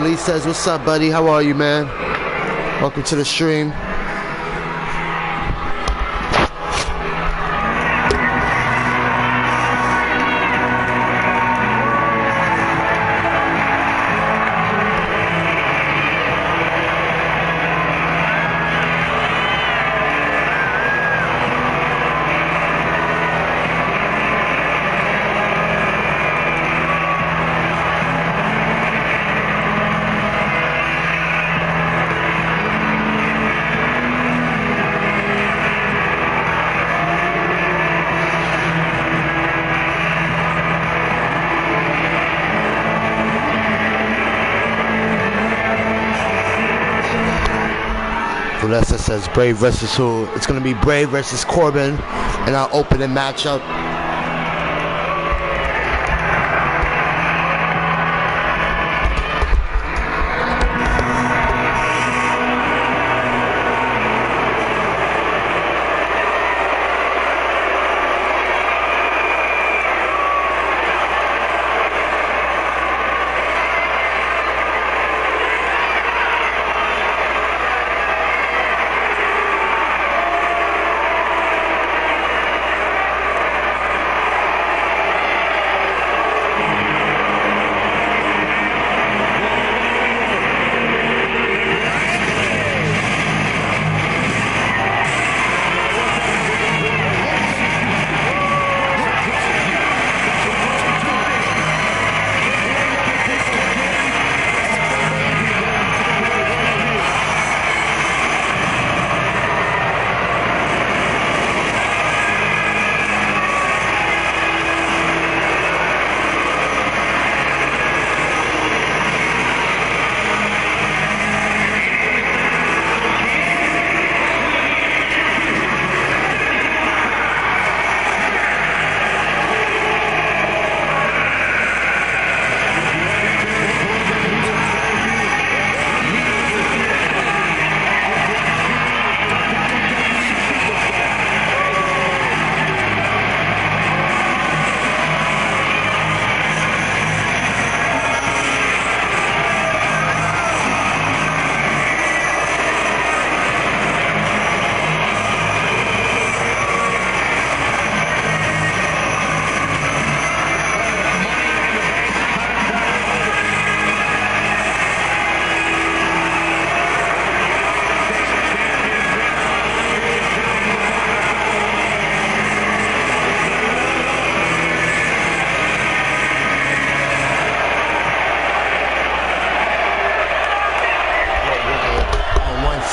Lee says, what's up, buddy? How are you, man? Welcome to the stream. Vanessa says Brave versus who? It's going to be Brave versus Corbin in our opening matchup.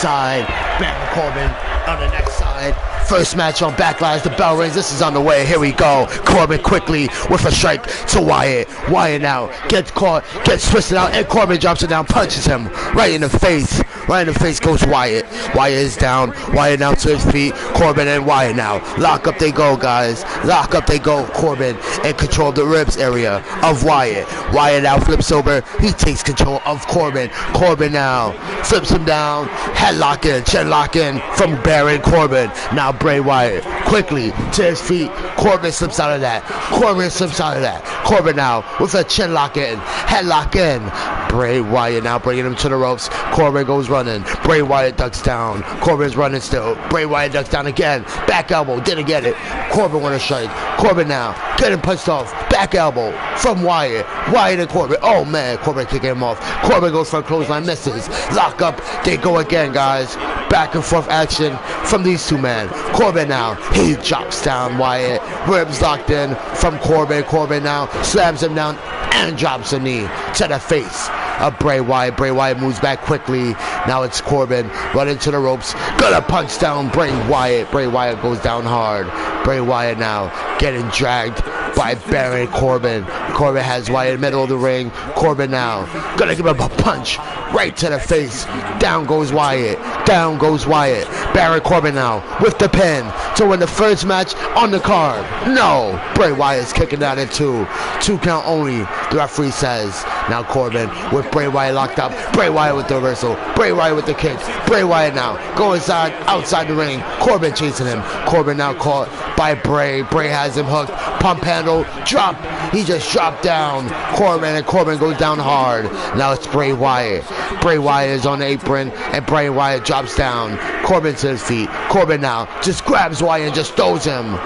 Side, Baron Corbin on the next side. First match on Backlash, the bell rings, this is on the way, here we go. Corbin quickly with a strike to Wyatt. Wyatt now gets caught, gets twisted out, and Corbin drops it down, punches him right in the face. Right in the face goes Wyatt. Wyatt is down, Wyatt now to his feet. Corbin and Wyatt now. Lock up they go, guys. Lock up they go. Corbin in control of the ribs area of Wyatt. Wyatt now flips over, he takes control of Corbin. Corbin now flips him down, headlock in, chin lock in from Baron Corbin. Now Bray Wyatt quickly to his feet. Corbin slips out of that. Corbin slips out of that. Corbin now with a chin lock in, headlock in. Bray Wyatt now bringing him to the ropes. Corbin goes running. Bray Wyatt ducks down. Corbin's running still. Bray Wyatt ducks down again. Back elbow, didn't get it. Corbin with a strike. Corbin now getting punched off. Back elbow from Wyatt. Wyatt and Corbin. Oh man, Corbin kicking him off. Corbin goes for a clothesline, misses. Lock up, they go again, guys. Back and forth action from these two men. Corbin now, he drops down Wyatt. Ribs locked in from Corbin. Corbin now slams him down and drops a knee to the face of Bray Wyatt. Bray Wyatt moves back quickly. Now it's Corbin running to the ropes. Gonna punch down Bray Wyatt. Bray Wyatt goes down hard. Bray Wyatt now getting dragged by Baron Corbin. Corbin has Wyatt in the middle of the ring. Corbin now gonna give him a punch right to the face. Down goes Wyatt. Down goes Wyatt. Baron Corbin now with the pin to win the first match on the card. No, Bray Wyatt's kicking out at 2. 2 count only The referee says. Now Corbin with Bray Wyatt locked up. Bray Wyatt with the reversal. Bray Wyatt with the kick. Bray Wyatt now go inside, outside the ring. Corbin chasing him. Corbin now caught by Bray. Bray has him hooked. Pump handle. Drop. He just dropped down. Corbin, and Corbin goes down hard. Now it's Bray Wyatt. Bray Wyatt is on the apron, and Bray Wyatt drops down. Corbin to his feet. Corbin now just grabs Wyatt and just throws him.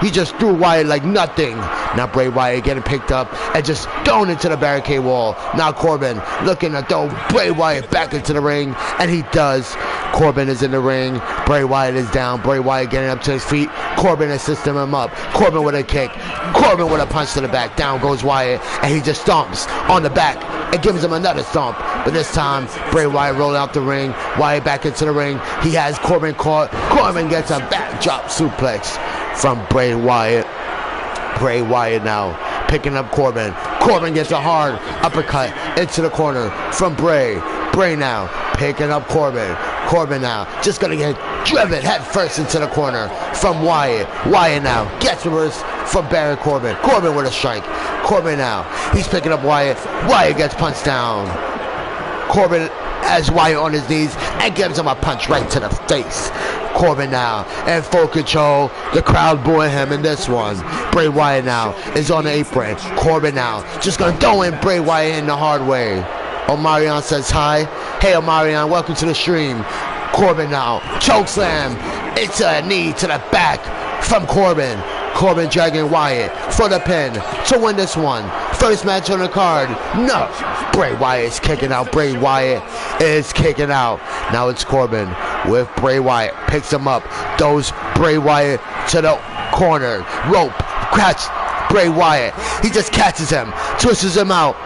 He just threw Wyatt like nothing. Now Bray Wyatt getting picked up and just thrown into the barricade wall. Now Corbin looking to throw Bray Wyatt back into the ring, and he does. Corbin is in the ring. Bray Wyatt is down. Bray Wyatt getting up to his feet. Corbin assisting him up. Corbin with a kick. Corbin with a punch to the back. Down goes Wyatt, and he just stomps on the back and gives him another stomp. But this time, Bray Wyatt rolled out the ring. Wyatt back into the ring. He has Corbin caught. Corbin gets a backdrop suplex from Bray Wyatt. Bray Wyatt now picking up Corbin. Corbin gets a hard uppercut into the corner from Bray. Bray now picking up Corbin. Corbin now just gonna get driven head first into the corner from Wyatt. Wyatt now gets reversed from Baron Corbin. Corbin with a strike. Corbin now, he's picking up Wyatt. Wyatt gets punched down. Corbin has Wyatt on his knees and gives him a punch right to the face. Corbin now in full control. The crowd booing him in this one. Bray Wyatt now is on the apron. Corbin now just gonna throw in Bray Wyatt in the hard way. Omarion says hi. Hey Omarion, welcome to the stream. Corbin now chokeslam. It's a knee to the back from Corbin. Corbin dragging Wyatt for the pin to win this one. First match on the card. No. Bray Wyatt is kicking out. Bray Wyatt is kicking out. Now it's Corbin with Bray Wyatt. Picks him up. Throws Bray Wyatt to the corner. Rope. Catch Bray Wyatt. He just catches him. Twists him out.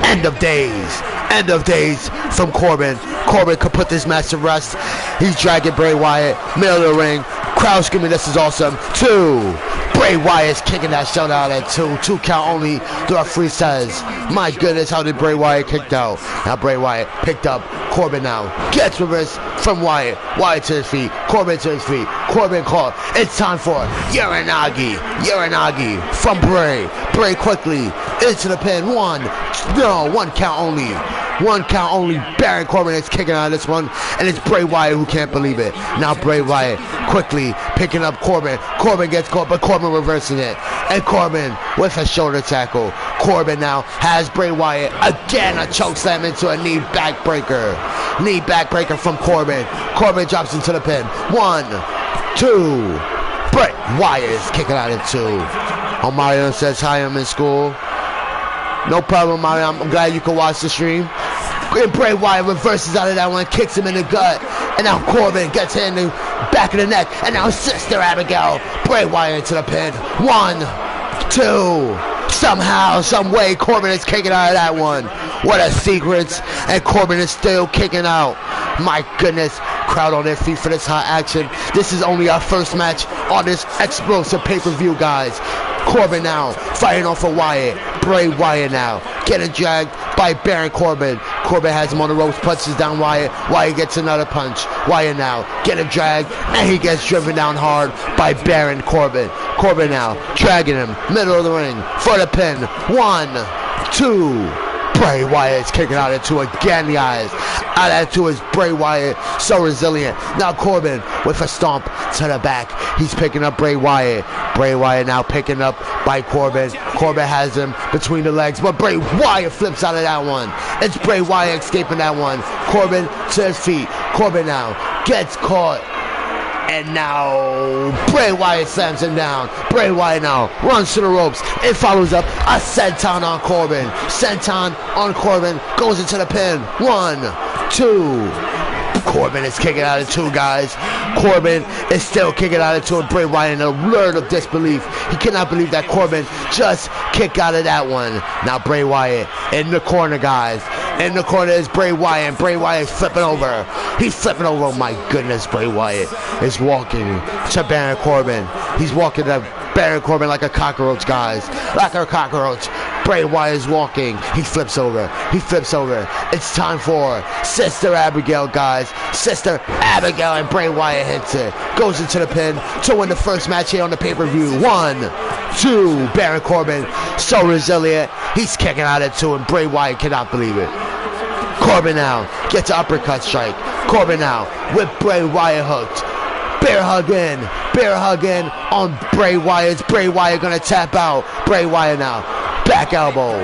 End of days. End of days from Corbin. Corbin could put this match to rest. He's dragging Bray Wyatt. Middle of the ring. Crowd screaming, this is awesome. 2. Bray Wyatt's kicking that shot out at 2. 2 count only. The referee says, my goodness, how did Bray Wyatt kicked out? Now Bray Wyatt picked up. Corbin now gets reversed from Wyatt. Wyatt to his feet. Corbin to his feet. Corbin caught. It's time for Uranagi. Uranagi from Bray. Bray quickly into the pin. 1 count only. 1 count only. Baron Corbin is kicking out of this one, and it's Bray Wyatt who can't believe it. Now Bray Wyatt quickly picking up Corbin. Corbin gets caught, but Corbin reversing it. And Corbin with a shoulder tackle. Corbin now has Bray Wyatt again, a choke slam into a knee backbreaker. Knee backbreaker from Corbin. Corbin drops into the pin. 1, 2. Bray Wyatt is kicking out at 2. Omarion says hi, I'm in school. No problem, Mario. I'm glad you can watch the stream. And Bray Wyatt reverses out of that one, kicks him in the gut. And now Corbin gets hit in the back of the neck. And now Sister Abigail. Bray Wyatt into the pin. 1, 2. Somehow, some way, Corbin is kicking out of that one. What a secret. And Corbin is still kicking out. My goodness. Crowd on their feet for this hot action. This is only our first match on this explosive pay-per-view, guys. Corbin now fighting off of Wyatt. Bray Wyatt now getting dragged by Baron Corbin. Corbin has him on the ropes, punches down Wyatt. Wyatt gets another punch. Wyatt now getting dragged, and he gets driven down hard by Baron Corbin. Corbin now dragging him middle of the ring for the pin. 1, 2. Bray Wyatt is kicking out at 2 again, guys. Out at 2 is Bray Wyatt, so resilient. Now Corbin with a stomp to the back. He's picking up Bray Wyatt. Bray Wyatt now picking up by Corbin. Corbin has him between the legs, but Bray Wyatt flips out of that one. It's Bray Wyatt escaping that one. Corbin to his feet. Corbin now gets caught. And now Bray Wyatt slams him down. Bray Wyatt now runs to the ropes. It follows up a senton on Corbin. Senton on Corbin goes into the pin. 1, 2. Corbin is kicking out of 2, guys. Corbin is still kicking out of 2. And Bray Wyatt in a word of disbelief. He cannot believe that Corbin just kicked out of that one. Now Bray Wyatt in the corner, guys. In the corner is Bray Wyatt, and Bray Wyatt is flipping over. He's flipping over. Oh my goodness, Bray Wyatt is walking to Baron Corbin. He's walking to Baron Corbin like a cockroach, guys. Like a cockroach. Bray Wyatt is walking. He flips over. He flips over. It's time for Sister Abigail, guys. Sister Abigail, and Bray Wyatt hits it. Goes into the pin to win the first match here on the pay-per-view. 1, 2. Baron Corbin, so resilient. He's kicking out at 2, and Bray Wyatt cannot believe it. Corbin now gets an uppercut strike. Corbin now with Bray Wyatt hooked. Bear hug in on Bray Wyatt. Is Bray Wyatt gonna tap out? Bray Wyatt now, back elbow,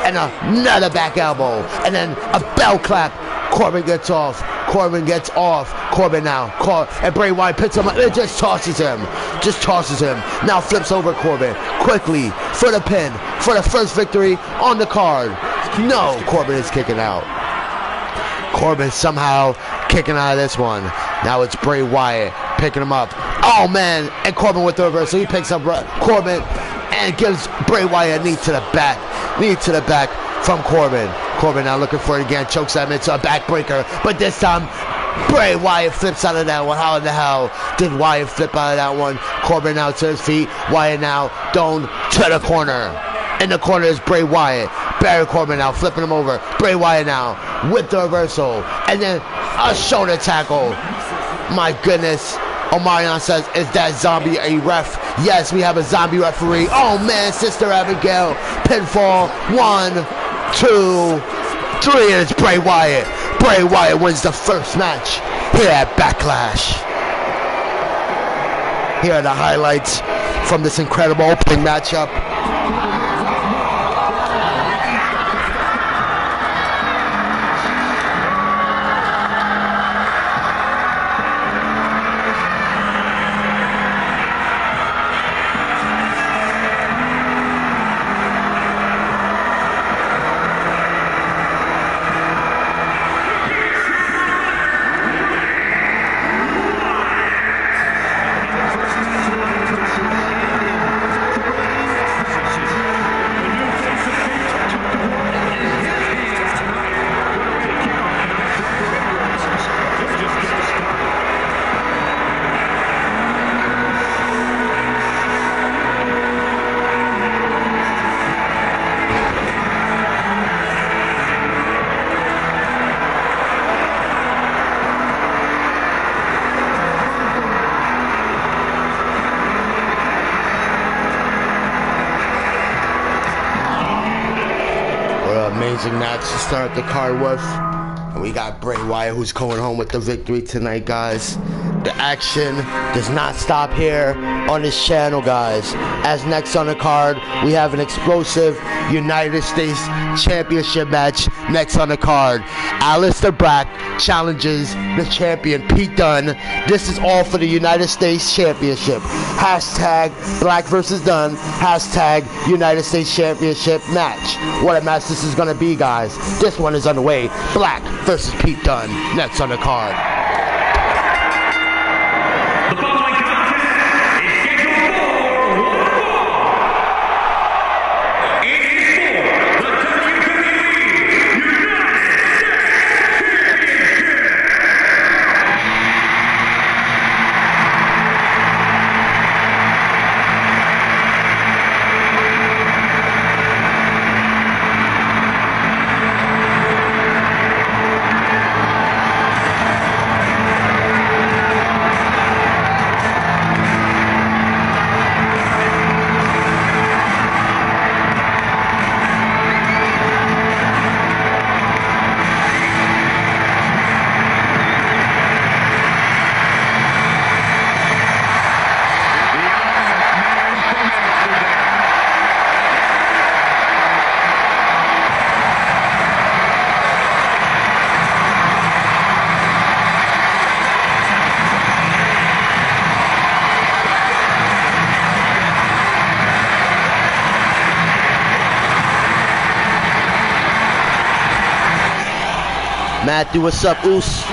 and another back elbow, and then a bell clap. Corbin gets off. Corbin now, and Bray Wyatt picks him up. It just tosses him. Now flips over Corbin quickly for the pin, for the first victory on the card. No, Corbin is kicking out. Corbin somehow kicking out of this one. Now it's Bray Wyatt picking him up. Oh man, and Corbin with the reverse. So he picks up Corbin and gives Bray Wyatt a knee to the back from Corbin. Corbin now looking for it again, chokes him into a backbreaker, but this time Bray Wyatt flips out of that one. How in the hell did Wyatt flip out of that one? Corbin now to his feet. Wyatt now down to the corner. In the corner is Bray Wyatt. Baron Corbin now flipping him over. Bray Wyatt now with the reversal. And then a shoulder tackle. My goodness. Omarion says, is that zombie a ref? Yes, we have a zombie referee. Oh man, Sister Abigail. Pinfall. 1, 2, 3, and it's Bray Wyatt. Bray Wyatt wins the first match here at Backlash. Here are the highlights from this incredible opening matchup. Amazing match to start the card with. And we got Bray Wyatt who's going home with the victory tonight, guys. The action does not stop here on this channel, guys. As next on the card, we have an explosive United States Championship match next on the card. Aleister Black challenges the champion Pete Dunne. This is all for the United States Championship. Hashtag Black versus Dunne. Hashtag United States Championship match. What a match this is going to be, guys. This one is underway. Black versus Pete Dunne next on the card. The following contest is scheduled for one fall. It is for the WWE United States Championship. Matthew, what's up, Oos?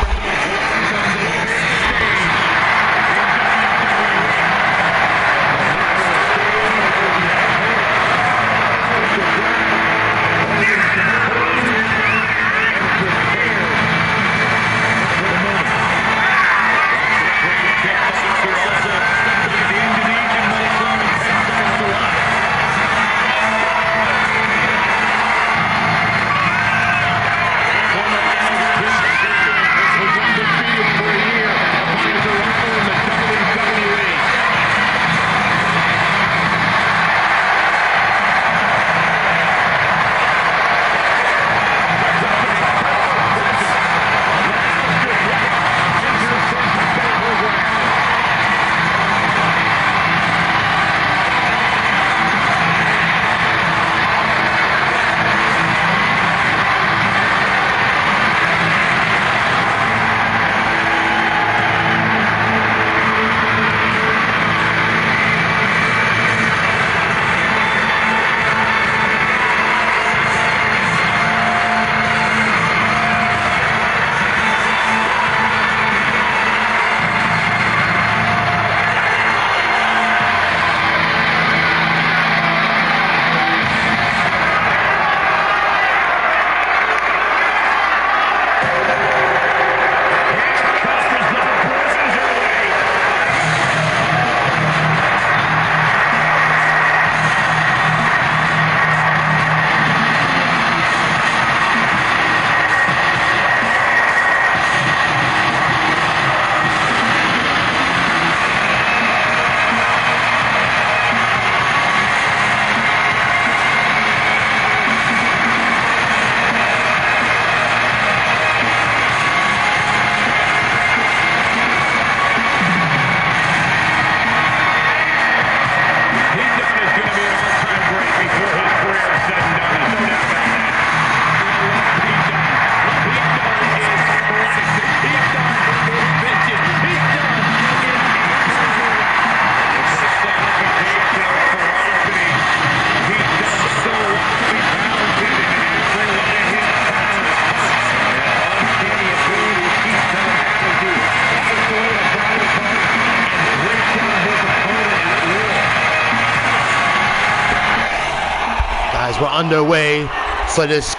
underway for this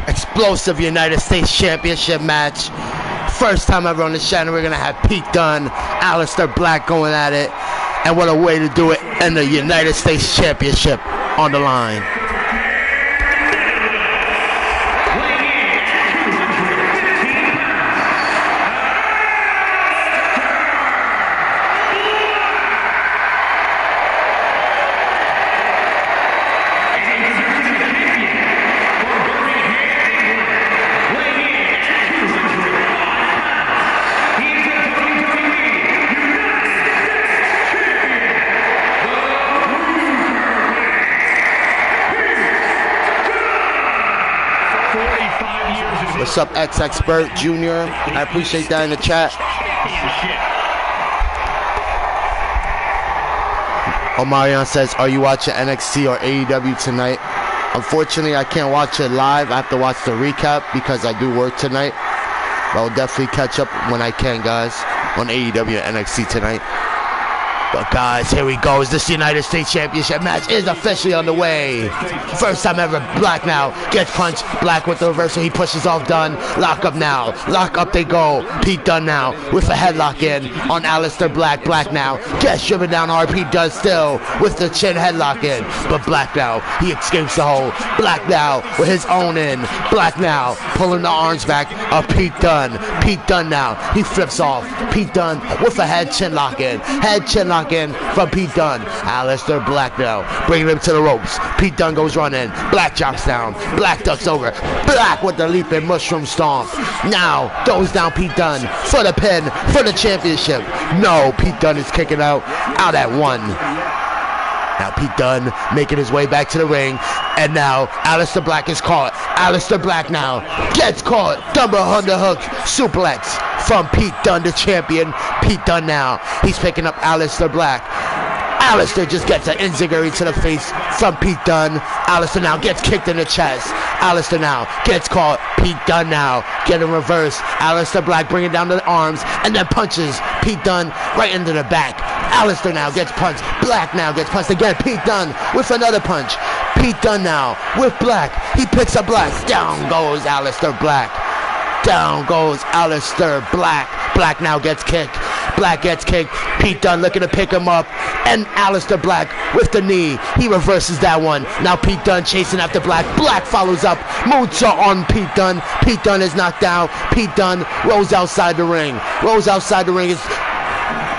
explosive United States Championship match. First time ever on the channel, we're gonna have Pete Dunne, Aleister Black going at it, and what a way to do it, and the United States Championship on the line. What's up, X-Expert Junior? I appreciate that in the chat. Omarion says, are you watching NXT or AEW tonight? Unfortunately, I can't watch it live. I have to watch the recap because I do work tonight. But I'll definitely catch up when I can, guys, on AEW and NXT tonight. But guys, here we go. This United States Championship match is officially on the way. First time ever, Black now gets punched. Black with the reversal. He pushes off Dunne. Lock up now. Lock up they go. Pete Dunne now with a headlock in on Aleister Black. Black now gets driven down hard. Pete Dunne still with the chin headlock in. But Black now, he escapes the hold. Black now with his own in. Black now pulling the arms back of Pete Dunne. Pete Dunne now, he flips off. Pete Dunne with a head chin lock in. Head chin lock in from Pete Dunne. Aleister Black now bringing him to the ropes. Pete Dunne goes running. Black drops down. Black ducks over. Black with the leaping mushroom stomp. Now throws down Pete Dunne for the pin for the championship. No, Pete Dunne is kicking out at one. Now Pete Dunne making his way back to the ring, and now Aleister Black is caught. Aleister Black now gets caught. Double underhook suplex from Pete Dunne, the champion. Pete Dunne now, he's picking up Aleister Black. Aleister just gets an enziguri to the face from Pete Dunne. Aleister now gets kicked in the chest. Aleister now gets caught. Pete Dunne now getting reversed. Aleister Black bringing down the arms and then punches Pete Dunne right into the back. Aleister now gets punched. Black now gets punched again. Pete Dunne with another punch. Pete Dunne now with Black. He picks up Black. Down goes Aleister Black. Down goes Aleister Black. Black now gets kicked. Black gets kicked. Pete Dunne looking to pick him up. And Aleister Black with the knee. He reverses that one. Now Pete Dunne chasing after Black. Black follows up. Moonsault on Pete Dunne. Pete Dunne is knocked down. Pete Dunne rolls outside the ring. Rolls outside the ring. It's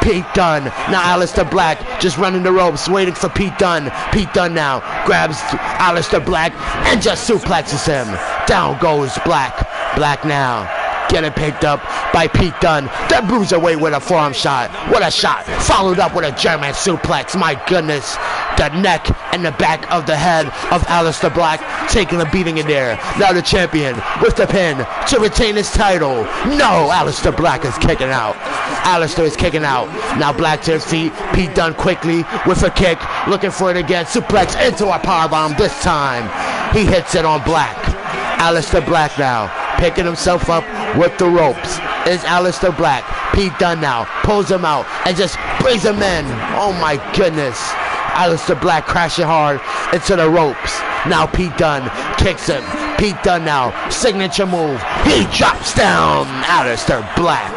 Pete Dunne. Now Aleister Black just running the ropes, waiting for Pete Dunne. Pete Dunne now grabs Aleister Black and just suplexes him. Down goes Black. Black now getting picked up by Pete Dunne. The bruiserweight with a forearm shot. What a shot. Followed up with a German suplex. My goodness. The neck and the back of the head of Aleister Black taking a beating in there. Now the champion with the pin to retain his title. No, Aleister Black is kicking out. Aleister is kicking out. Now Black to his feet. Pete Dunne quickly with a kick. Looking for it again. Suplex into a powerbomb this time. He hits it on Black. Aleister Black now picking himself up with the ropes is Aleister Black. Pete Dunne now pulls him out and just brings him in. Oh my goodness. Aleister Black crashing hard into the ropes. Now Pete Dunne kicks him. Pete Dunne now, signature move. He drops down Aleister Black.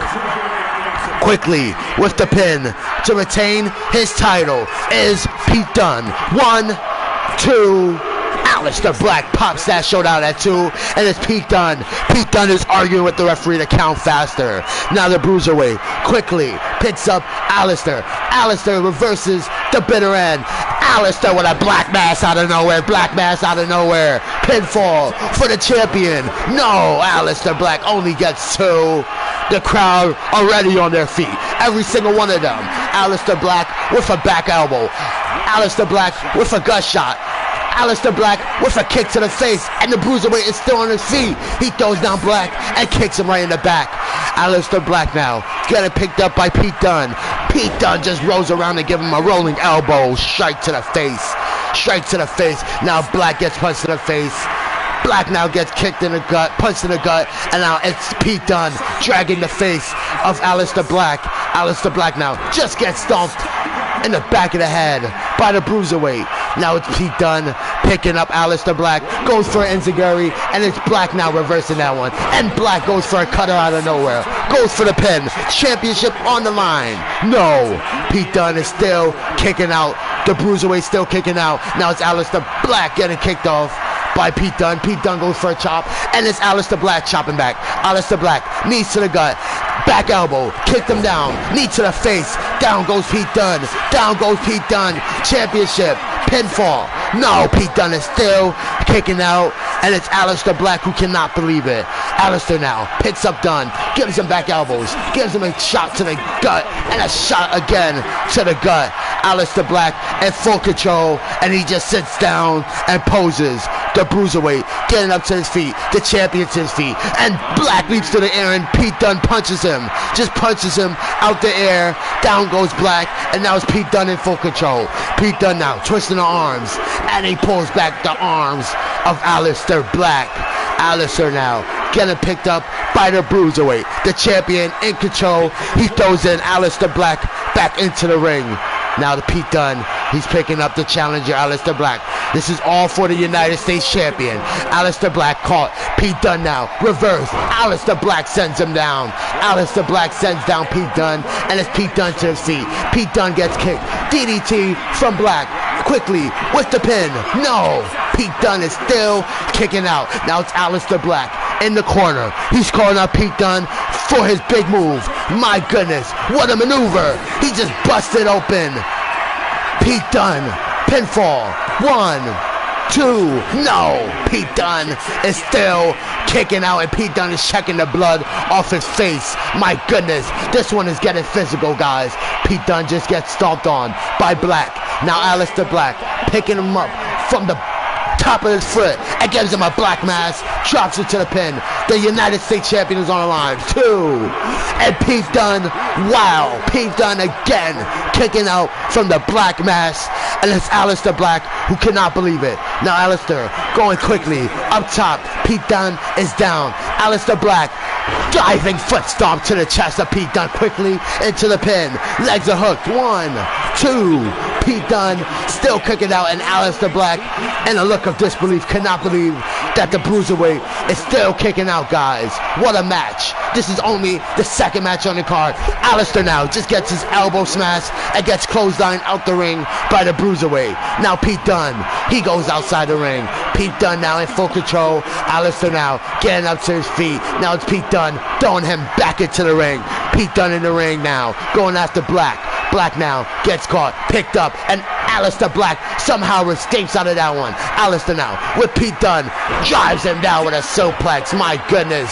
Quickly with the pin to retain his title is Pete Dunne. 1, 2, Aleister Black pops that showdown at 2, and it's Pete Dunne. Pete Dunne is arguing with the referee to count faster. Now the bruiserweight quickly picks up Aleister. Aleister reverses the bitter end. Aleister with a black mass out of nowhere. Black mass out of nowhere. Pinfall for the champion. No, Aleister Black only gets 2. The crowd already on their feet. Every single one of them. Aleister Black with a back elbow. Aleister Black with a gut shot. Aleister Black with a kick to the face, and the bruiserweight is still on his feet. He throws down Black and kicks him right in the back. Aleister Black now getting picked up by Pete Dunne. Pete Dunne just rolls around and give him a rolling elbow, strike to the face. Strike to the face. Now Black gets punched to the face. Black now gets kicked in the gut, punched in the gut, and now it's Pete Dunne dragging the face of Aleister Black. Aleister Black now just gets stomped in the back of the head by the bruiserweight. Now it's Pete Dunne picking up Aleister Black, goes for an enziguri, and it's Black now reversing that one. And Black goes for a cutter out of nowhere, goes for the pin. Championship on the line. No, Pete Dunne is still kicking out. The Bruiserweight still kicking out. Now it's Aleister Black getting kicked off by Pete Dunne. Pete Dunne goes for a chop, and it's Aleister Black chopping back. Aleister Black, knees to the gut, back elbow, kicked him down, knee to the face, down goes Pete Dunne, down goes Pete Dunne, championship, pinfall. No, Pete Dunne is still kicking out, and it's Aleister Black who cannot believe it. Aleister now picks up Dunne, gives him back elbows, gives him a shot to the gut, and a shot again to the gut. Aleister Black in full control, and he just sits down and poses. The Bruiserweight getting up to his feet, the champion to his feet, and Black leaps to the air, and Pete Dunne punches him, just punches him out the air. Down goes Black, and now it's Pete Dunne in full control. Pete Dunne now twisting the arms, and he pulls back the arms of Aleister Black. Aleister now getting picked up by the Bruiserweight, the champion in control. He throws in Aleister Black back into the ring. Now the Pete Dunne, he's picking up the challenger, Aleister Black. This is all for the United States champion. Aleister Black caught. Pete Dunne now, reverse. Aleister Black sends him down. Aleister Black sends down Pete Dunne, and it's Pete Dunne to his feet. Pete Dunne gets kicked. DDT from Black. Quickly, with the pin. No! Pete Dunne is still kicking out. Now it's Aleister Black in the corner. He's calling out Pete Dunne for his big move. My goodness, what a maneuver. He just busted open. Pete Dunne, pinfall. 1, 2, no. Pete Dunne is still kicking out, and Pete Dunne is checking the blood off his face. My goodness, this one is getting physical, guys. Pete Dunne just gets stomped on by Black. Now Aleister Black picking him up from the top of his foot and gives him a black mass, drops it to the pin. The United States champion is on the line. 2. And Pete Dunne, wow, Pete Dunne again kicking out from the black mass, and it's Aleister Black who cannot believe it. Now Aleister going quickly up top. Pete Dunne is down. Aleister Black diving foot stomp to the chest of Pete Dunne quickly into the pin. Legs are hooked. 1, 2. Pete Dunne still kicking out, and Aleister Black, in a look of disbelief, cannot believe that the Bruiserweight is still kicking out, guys. What a match. This is only the second match on the card. Aleister now just gets his elbow smashed and gets clotheslined out the ring by the Bruiserweight. Now Pete Dunne, he goes outside the ring. Pete Dunne now in full control. Aleister now getting up to his feet. Now it's Pete Dunne throwing him back into the ring. Pete Dunne in the ring now, going after Black. Black now gets caught, picked up, and Aleister Black somehow escapes out of that one. Aleister now with Pete Dunne, drives him down with a suplex. My goodness,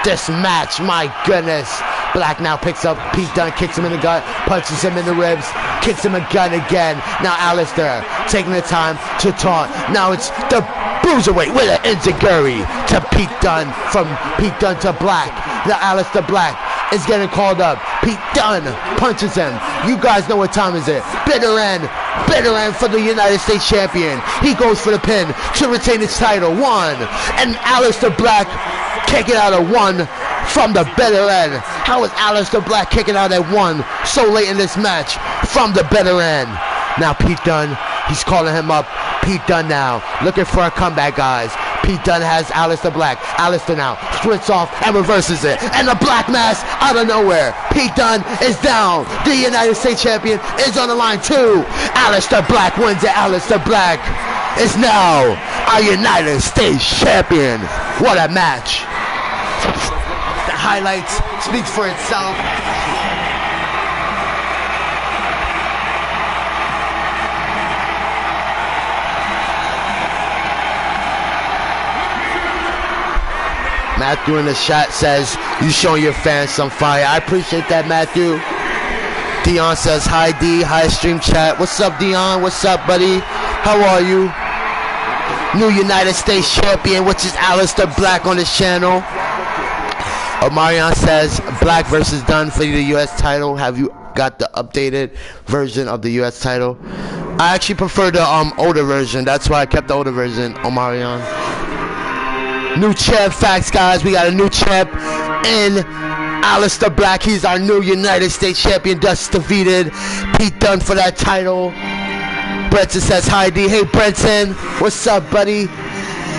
this match, my goodness. Black now picks up Pete Dunne, kicks him in the gut, punches him in the ribs, kicks him again. Now Aleister taking the time to taunt. Now it's the Bruiserweight with an enziguri to Pete Dunne, from Pete Dunne to Black. Now Aleister Black is getting called up. Pete Dunne punches him. You guys know what time is it. Bitter end for the United States champion. He goes for the pin to retain his title. 1, and Aleister Black kicking out at 1 from the bitter end. How is Aleister Black kicking out at 1 so late in this match from the bitter end? Now Pete Dunne, he's calling him up. Pete Dunne now looking for a comeback, guys. Pete Dunne has Aleister Black. Aleister now splits off and reverses it. And the black mass out of nowhere. Pete Dunne is down. The United States champion is on the line too. Aleister Black wins it. Aleister Black is now our United States champion. What a match. The highlights speak for itself. Matthew in the chat says, you showing your fans some fire. I appreciate that, Matthew. Dion says, hi, D. Hi, stream chat. What's up, Dion? What's up, buddy? How are you? New United States champion, which is Aleister Black on this channel. Omarion says, Black versus Dunne for the U.S. title. Have you got the updated version of the U.S. title? I actually prefer the older version. That's why I kept the older version, Omarion. New champ facts, guys. We got a new champ in Aleister Black. He's our new United States champion. Just defeated Pete Dunne for that title. Brenton says hi, D. Hey, Brenton. What's up, buddy?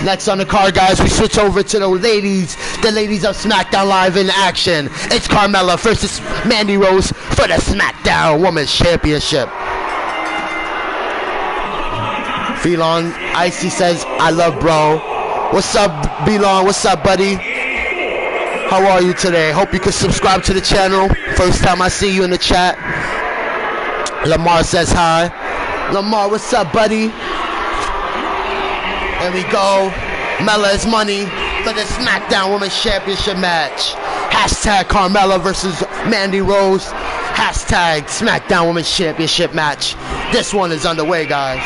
Next on the card, guys, we switch over to the ladies of SmackDown Live in action. It's Carmella versus Mandy Rose for the SmackDown Women's Championship. Velon Icy says, I love bro. What's up, Velon? What's up, buddy? How are you today? Hope you can subscribe to the channel. First time I see you in the chat. Lamar says hi. Lamar, what's up, buddy? There we go. Mella is money for the SmackDown Women's Championship match. Hashtag Carmella versus Mandy Rose. Hashtag SmackDown Women's Championship match. This one is underway, guys.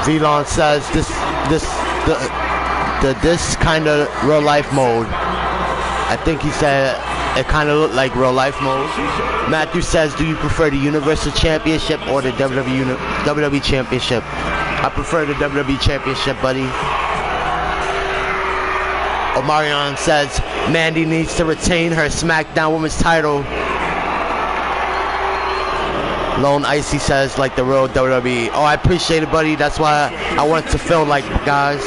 Velon says this kind of real life mode. I think he said it kind of looked like real life mode. Matthew says, do you prefer the Universal Championship or the WWE Championship? I prefer the WWE Championship, buddy. Omarion says Mandy needs to retain her SmackDown Women's title. Lone Icy says, like the real WWE. Oh, I appreciate it, buddy. That's why I want to feel like, guys.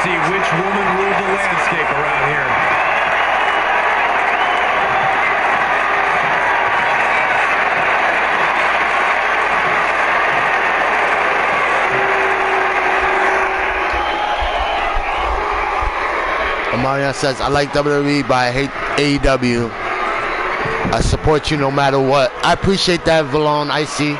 See which woman ruled the landscape around here. Amaria says, I like WWE, but I hate AEW. I support you no matter what. I appreciate that, Valon Icy.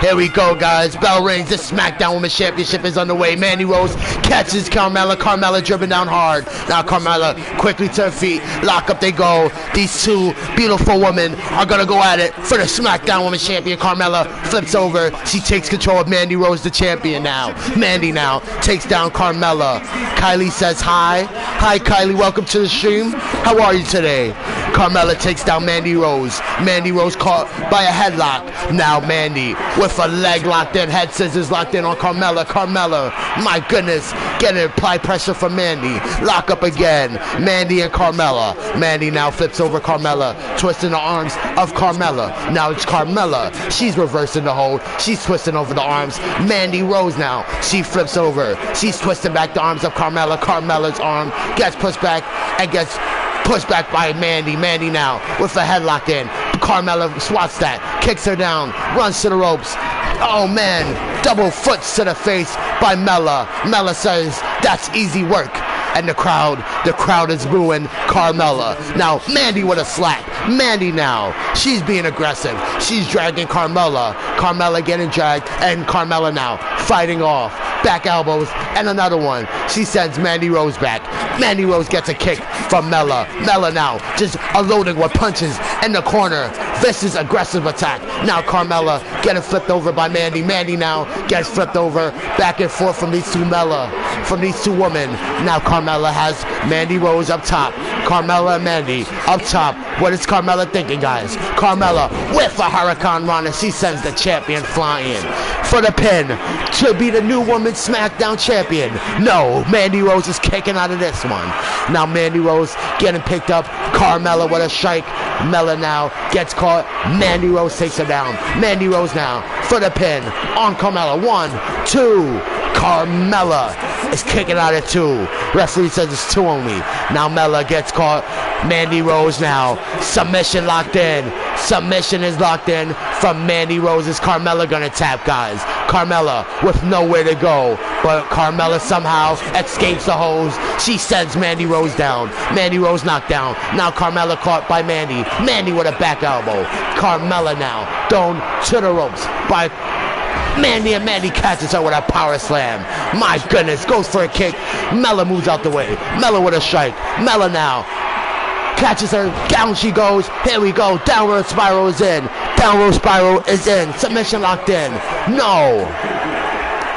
Here we go, guys. Bell rings. The SmackDown Women's Championship is underway. Mandy Rose catches Carmella. Carmella driven down hard. Now Carmella quickly to her feet. Lock up they go. These two beautiful women are going to go at it for the SmackDown Women's Champion. Carmella flips over. She takes control of Mandy Rose, the champion now. Mandy now takes down Carmella. Kylie says hi. Hi, Kylie. Welcome to the stream. How are you today? Carmella takes down Mandy Rose. Mandy Rose caught by a headlock. Now Mandy with a leg locked in, head scissors locked in on Carmella. Carmella, my goodness, getting apply pressure from Mandy. Lock up again. Mandy and Carmella. Mandy now flips over Carmella, twisting the arms of Carmella. Now it's Carmella. She's reversing the hold. She's twisting over the arms. Mandy Rose now. She flips over. She's twisting back the arms of Carmella. Carmella's arm gets pushed back and gets pushed back by Mandy. Mandy now with a headlock in. Carmella swats that, kicks her down, runs to the ropes. Oh man, double foots to the face by Mella. Mella says that's easy work. And the crowd is booing Carmella. Now Mandy with a slap. Mandy now, she's being aggressive. She's dragging Carmella. Carmella getting dragged, and Carmella now fighting off back elbows, and another one. She sends Mandy Rose back. Mandy Rose gets a kick from Mella. Mella now just unloading with punches in the corner. Vicious, aggressive attack. Now Carmella getting flipped over by Mandy. Mandy now gets flipped over. Back and forth from these two women. Now Carmella has Mandy Rose up top. Carmella and Mandy up top. What is Carmella thinking, guys? Carmella with a Hurricane Rana. She sends the champion flying for the pin to be the new Women's SmackDown champion. No, Mandy Rose is kicking out of this one. Now Mandy Rose getting picked up. Carmella with a strike. Mella now gets caught. Mandy Rose takes her down. Mandy Rose now for the pin on Carmella. 1, 2. Carmella is kicking out at 2. Referee says it's 2 only. Now Mella gets caught. Mandy Rose now. Submission locked in. Submission is locked in from Mandy Rose. Is Carmella gonna tap, guys? Carmella with nowhere to go, but Carmella somehow escapes the hose. She sends Mandy Rose down. Mandy Rose knocked down. Now Carmella caught by Mandy. Mandy with a back elbow. Carmella now thrown to the ropes by Mandy, and Mandy catches her with a power slam. My goodness, goes for a kick. Mella moves out the way. Mella with a strike. Mella now catches her. Down she goes. Here we go. Downward spiral is in. Downward spiral is in. Submission locked in. No.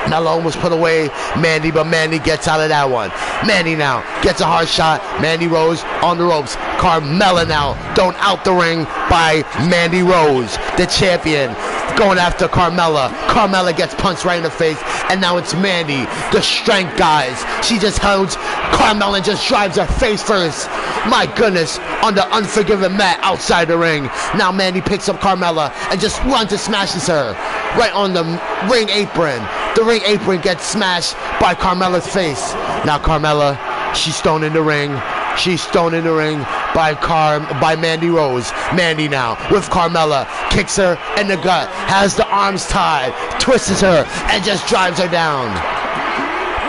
Mella almost put away Mandy, but Mandy gets out of that one. Mandy now gets a hard shot. Mandy Rose on the ropes. Carmella now thrown out the ring by Mandy Rose, the champion, going after Carmella. Carmella gets punched right in the face, and now it's Mandy, the strength, guys. She just holds Carmella and just drives her face first. My goodness, on the unforgiving mat outside the ring. Now Mandy picks up Carmella and just runs and smashes her right on the ring apron. The ring apron gets smashed by Carmella's face. Now Carmella, she's thrown in the ring. She's thrown in the ring by Mandy Rose. Mandy now with Carmella, kicks her in the gut, has the arms tied, twists her, and just drives her down.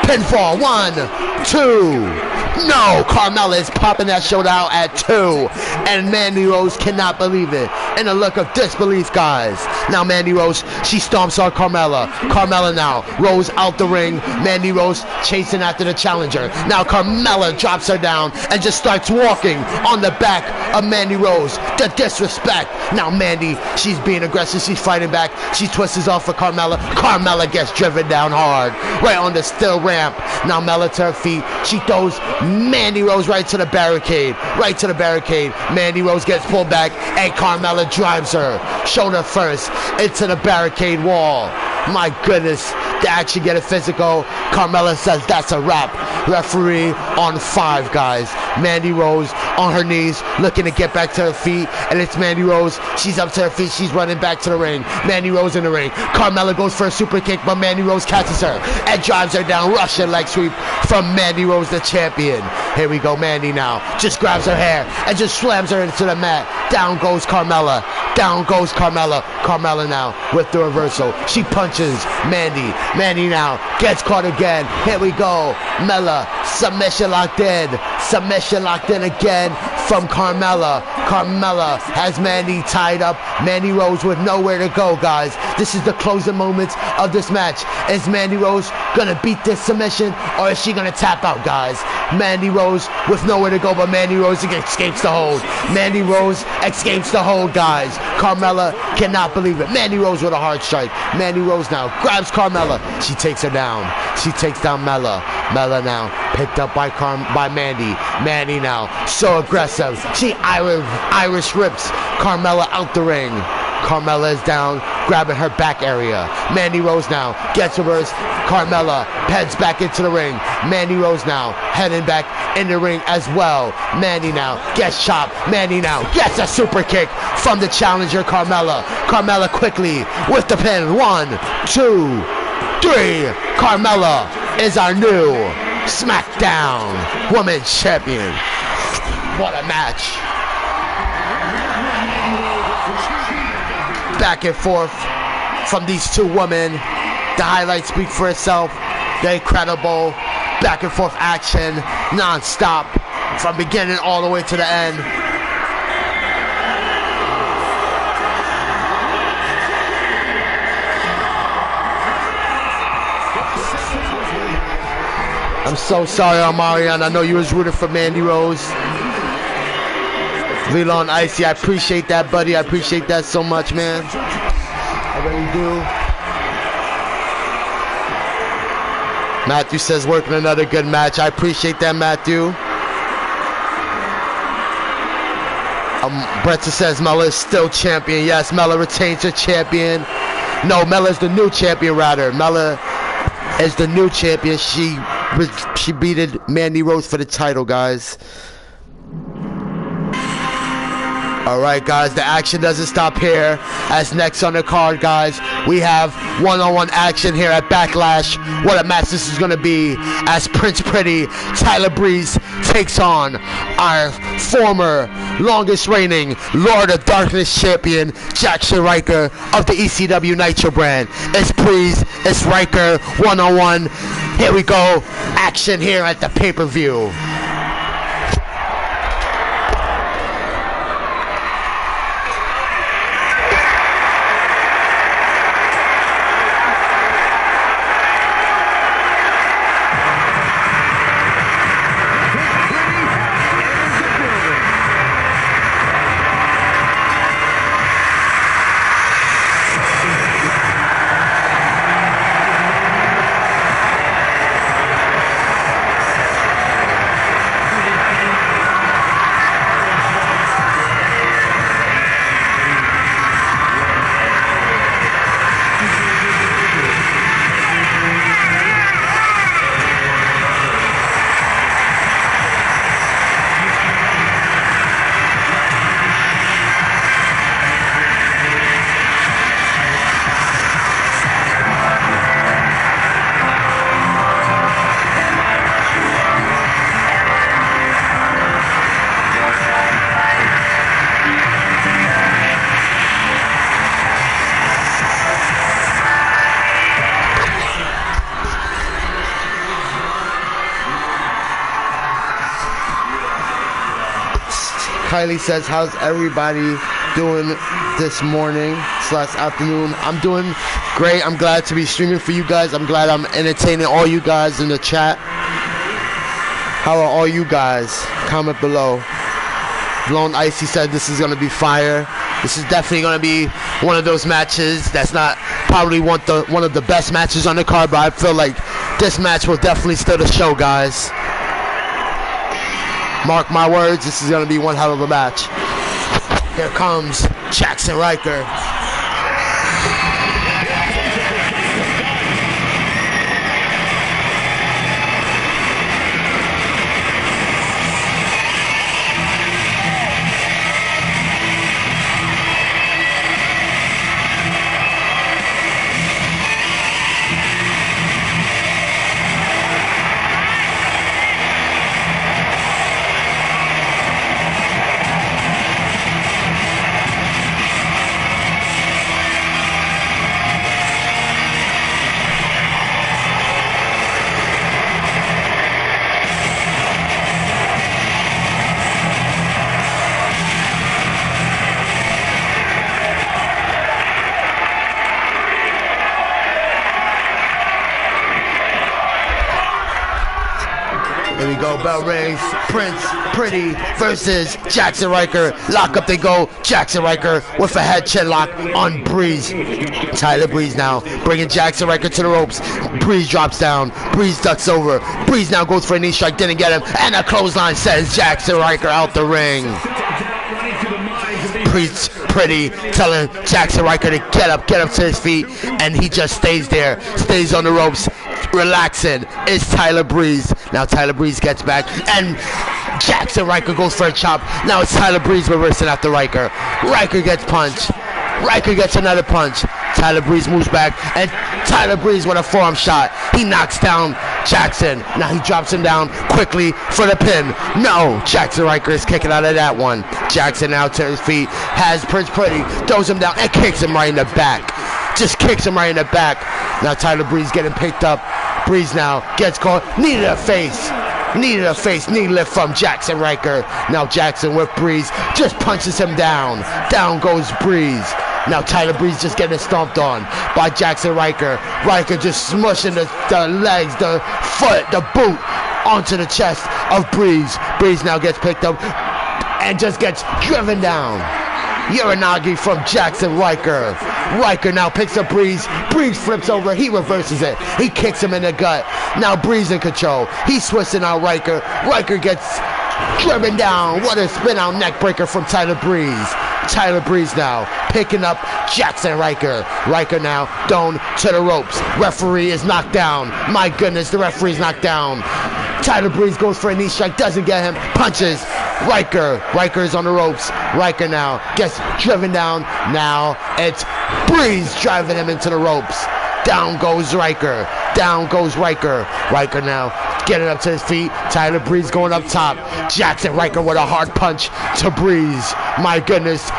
Pinfall, 1, 2. No, Carmella is popping that shoulder out at 2, and Mandy Rose cannot believe it. In a look of disbelief, guys. Now Mandy Rose, she stomps on Carmella. Carmella now rolls out the ring. Mandy Rose chasing after the challenger. Now Carmella drops her down and just starts walking on the back of Mandy Rose. The disrespect. Now Mandy, she's being aggressive. She's fighting back. She twists off of Carmella. Carmella gets driven down hard, right on the steel ramp. Now Mella to her feet. She throws Mandy Rose right to the barricade. Right to the barricade. Mandy Rose gets pulled back, and Carmella drives her shoulder first into the barricade wall. My goodness, they actually get it physical. Carmella says that's a wrap. Referee on 5, guys. Mandy Rose on her knees, looking to get back to her feet, and it's Mandy Rose. She's up to her feet. She's running back to the ring. Mandy Rose in the ring. Carmella goes for a super kick, but Mandy Rose catches her and drives her down. Russian leg sweep from Mandy Rose, the champion. Here we go. Mandy now just grabs her hair and just slams her into the mat. Down goes Carmella. Down goes Carmella. Carmella now with the reversal. She punches Mandy. Mandy now gets caught again. Here we go. Mella, submission locked in. Submission locked in again from Carmella. Carmella has Mandy tied up. Mandy Rose with nowhere to go, guys. This is the closing moments of this match. Is Mandy Rose gonna beat this submission, or is she gonna tap out, guys? Mandy Rose with nowhere to go, but Mandy Rose escapes the hold. Mandy Rose escapes the hold, guys. Carmella cannot believe it. Mandy Rose with a hard strike. Mandy Rose now grabs Carmella. She takes her down. She takes down Mella. Mella now picked up by Mandy. Mandy now so aggressive. She Irish rips Carmella out the ring. Carmella is down, grabbing her back area. Mandy Rose now gets reversed. Carmella heads back into the ring. Mandy Rose now heading back in the ring as well. Mandy now gets chopped. Mandy now gets a super kick from the challenger, Carmella. Carmella quickly with the pin. 1, 2, 3. Carmella is our new SmackDown Women's Champion. What a match. Back and forth from these two women. The highlights speak for itself. They're incredible. Back and forth action, non-stop, from beginning all the way to the end. I'm so sorry, Amarian. I know you was rooting for Mandy Rose. Velon Icy, I appreciate that, buddy. I appreciate that so much, man. I really do. Matthew says working another good match. I appreciate that, Matthew. Bretta says Mella is still champion. Yes, Mella retains her champion. No, Mella is the new champion, rather. Mella is the new champion. She beated Mandy Rose for the title, guys. Alright, guys, the action doesn't stop here. As next on the card, guys, we have one-on-one action here at Backlash. What a match this is going to be, as Prince Pretty, Tyler Breeze, takes on our former longest reigning Lord of Darkness champion, Jackson Riker of the ECW Nitro brand. It's Breeze, it's Riker, one-on-one. Here we go, action here at the pay-per-view. Kylie says, how's everybody doing this morning / afternoon? I'm doing great. I'm glad to be streaming for you guys. I'm glad I'm entertaining all you guys in the chat. How are all you guys? Comment below. Blown Icy said this is going to be fire. This is definitely going to be one of those matches that's not probably one of the best matches on the card, but I feel like this match will definitely steal the show, guys. Mark my words, this is going to be one hell of a match. Here comes Jackson Riker. Here we go, bell rings. Prince Pretty versus Jackson Riker. Lock up they go. Jackson Riker with a head chin lock on Breeze. Tyler Breeze now bringing Jackson Riker to the ropes. Breeze drops down. Breeze ducks over. Breeze now goes for a knee strike. Didn't get him. And a clothesline sends Jackson Riker out the ring. Prince Pretty telling Jackson Riker to get up to his feet, and he just stays there, stays on the ropes, relaxing. It's Tyler Breeze. Now Tyler Breeze gets back, and Jackson Riker goes for a chop. Now it's Tyler Breeze reversing after Riker. Riker gets punched. Riker gets another punch. Tyler Breeze moves back, and Tyler Breeze with a forearm shot. He knocks down Jackson. Now he drops him down quickly for the pin. No, Jackson Riker is kicking out of that one. Jackson now to his feet, has Prince Pretty, throws him down, and kicks him right in the back. Just kicks him right in the back. Now Tyler Breeze getting picked up. Breeze now gets caught. Knee to the face. Knee to the face. Knee lift from Jackson Riker. Now Jackson with Breeze just punches him down. Down goes Breeze. Now Tyler Breeze just getting stomped on by Jackson Riker. Riker just smushing the legs, the foot, the boot onto the chest of Breeze. Breeze now gets picked up and just gets driven down. Uranagi from Jackson Riker. Riker now picks up Breeze. Breeze flips over. He reverses it. He kicks him in the gut. Now Breeze in control. He's twisting out Riker. Riker gets driven down. What a spin out neck breaker from Tyler Breeze. Tyler Breeze now picking up Jackson Riker. Riker now down to the ropes. Referee is knocked down. My goodness, the referee's knocked down. Tyler Breeze goes for a knee strike, doesn't get him, punches Riker. Riker is on the ropes. Riker now gets driven down. Now it's Breeze driving him into the ropes. Down goes Riker. Down goes Riker. Riker now getting up to his feet. Tyler Breeze going up top. Jackson Riker with a hard punch to Breeze. My goodness.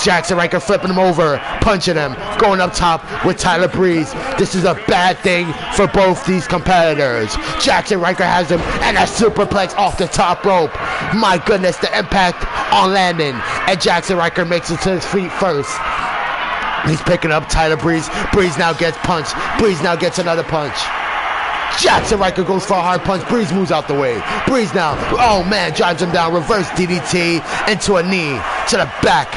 Jackson Riker flipping him over, punching him, going up top with Tyler Breeze. This is a bad thing for both these competitors. Jackson Riker has him and a superplex off the top rope. My goodness, the impact on landing. And Jackson Riker makes it to his feet first. He's picking up Tyler Breeze. Breeze now gets punched. Breeze now gets another punch. Jackson Riker goes for a hard punch. Breeze moves out the way. Breeze now, oh man, drives him down. Reverse DDT into a knee to the back.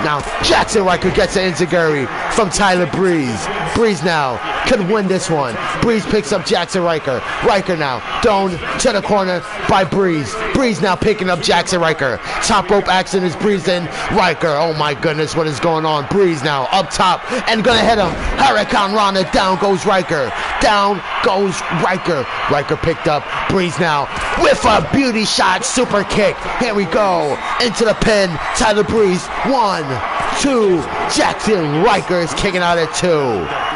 Now Jackson Riker gets an enziguri from Tyler Breeze. Breeze now could win this one. Breeze picks up Jackson Riker. Riker now down to the corner by Breeze. Breeze now picking up Jackson Riker. Top rope action is Breeze and Riker. Oh my goodness, what is going on? Breeze now up top and gonna hit him. Hurricane Rana, down goes Riker. Down goes Riker. Riker picked up. Breeze now with a beauty shot, super kick. Here we go. Into the pin. Tyler Breeze. 1, 2. Jackson Riker is kicking out at 2.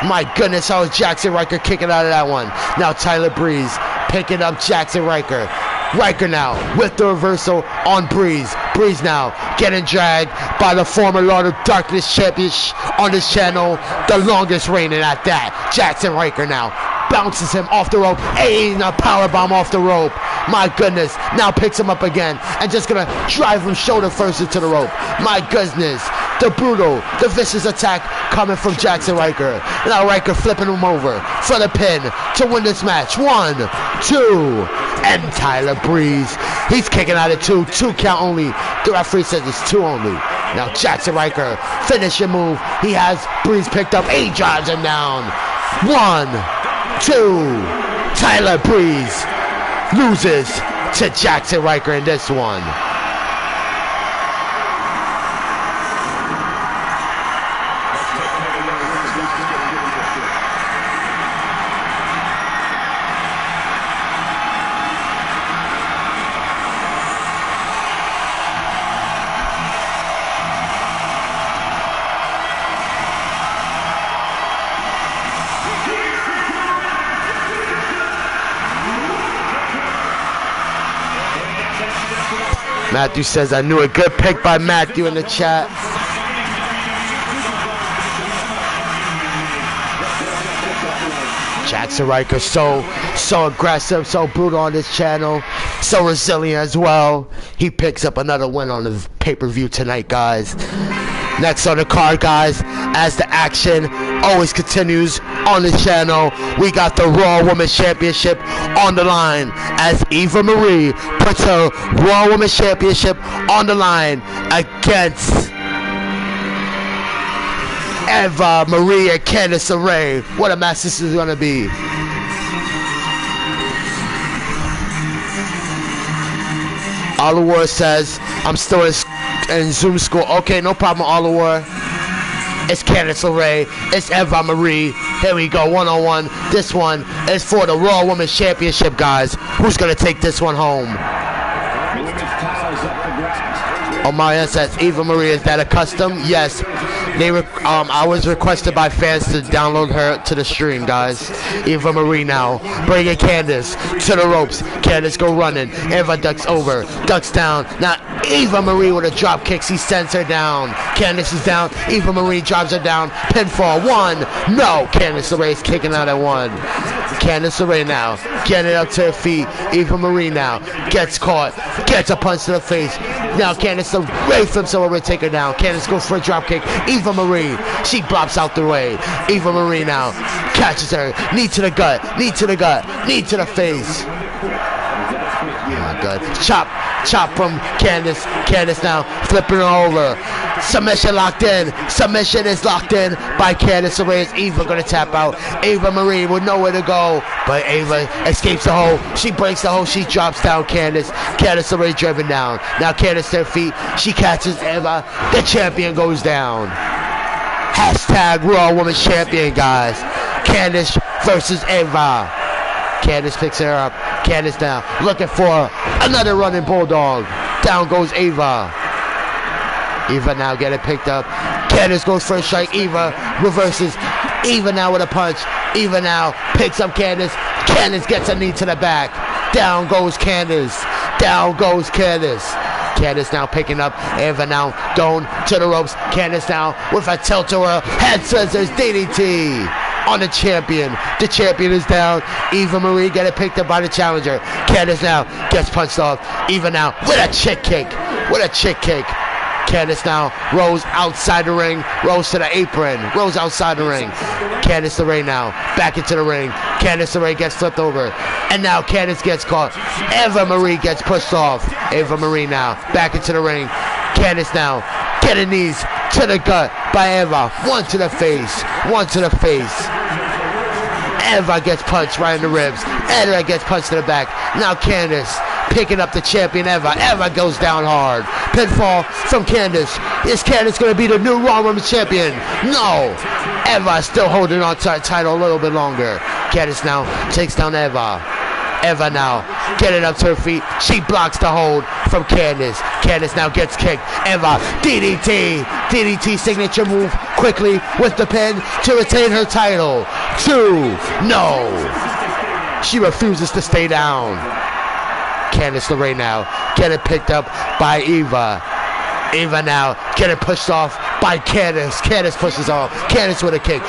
My goodness, how is Jackson Riker kicking out of that one? Now Tyler Breeze picking up Jackson Riker. Riker now with the reversal on Breeze. Breeze now getting dragged by the former Lord of Darkness champion on this channel, the longest reigning at that. Jackson Riker now bounces him off the rope, and a powerbomb off the rope. My goodness, now picks him up again and just gonna drive him shoulder first into the rope. My goodness, the brutal, the vicious attack coming from Jackson Riker. Now Riker flipping him over for the pin to win this match. 1, 2, and Tyler Breeze, he's kicking out at 2, 2 count only. The referee says it's 2 only. Now Jackson Riker, finishing move. He has Breeze picked up, he drives him down. 1, 2, Tyler Breeze loses to Jackson Riker in this one. Matthew says, I knew a good pick by Matthew in the chat. Jackson Riker, so aggressive, so brutal on this channel, so resilient as well. He picks up another win on the pay-per-view tonight, guys. Next on the card, guys, as the action always continues on the channel, we got the Raw Women's Championship on the line as Eva Marie puts her Raw Women's Championship on the line against Eva Marie and Candice LeRae. What a match this is going to be. Oliver says, I'm still in Zoom school. Okay, no problem, Oliver. It's Candice LeRae. It's Eva Marie. Here we go, one-on-one. This one is for the Raw Women's Championship, guys. Who's going to take this one home? Omaya says, Eva Marie, is that a custom? Yes. I was requested by fans to download her to the stream, guys. Eva Marie now bringing Candice to the ropes. Candice go running. Eva ducks over, ducks down. Now Eva Marie with a drop kick. She sends her down. Candice is down. Eva Marie drives her down. Pinfall. 1. No. Candice LeRae is kicking out at 1. Candice LeRae now getting up to her feet. Eva Marie now gets caught, gets a punch to the face. Now Candice LeRae flips over and take her down. Candice goes for a drop kick. Eva Marie, she blops out the way. Eva Marie now catches her. Knee to the gut, knee to the gut, knee to the face. Oh my God. Chop from Candice. Candice now flipping her over. Submission locked in. Submission is locked in by Candice LeRae. Is Eva gonna tap out? Eva Marie with nowhere to go, but Eva escapes the hole. She breaks the hole. She drops down Candice. Candice LeRae driven down. Now Candice to her feet. She catches Eva. The champion goes down. Hashtag Raw Women's Champion, guys. Candice versus Eva. Candice picks her up. Candice now looking for another running bulldog. Down goes Eva. Eva now getting picked up. Candice goes for a strike. Eva reverses. Eva now with a punch. Eva now picks up Candice. Candice gets a knee to the back. Down goes Candice. Down goes Candice. Candice now picking up. Eva now going to the ropes. Candice now with a tilt to her head scissors DDT on the champion. The champion is down. Eva Marie getting picked up by the challenger. Candice now gets punched off. Eva now with a chick kick. With a chick kick. Candice now rolls outside the ring, rolls to the apron, rolls outside the ring. Candice LeRae now back into the ring. Candice LeRae gets flipped over, and now Candice gets caught. Eva Marie gets pushed off. Eva Marie now back into the ring. Candice now getting knees to the gut by Eva. One to the face, one to the face. Eva gets punched right in the ribs. Eva gets punched to the back. Now Candice picking up the champion Eva. Eva goes down hard. Pinfall from Candice. Is Candice going to be the new Raw Women's Champion? No. Eva is still holding on to her title a little bit longer. Candice now takes down Eva. Eva now getting up to her feet. She blocks the hold from Candice. Candice now gets kicked. Eva, DDT. DDT signature move quickly with the pin to retain her title. 2. No. She refuses to stay down. Candice LeRae now getting picked up by Eva. Eva now getting pushed off by Candice. Candice pushes off. Candice with a kick.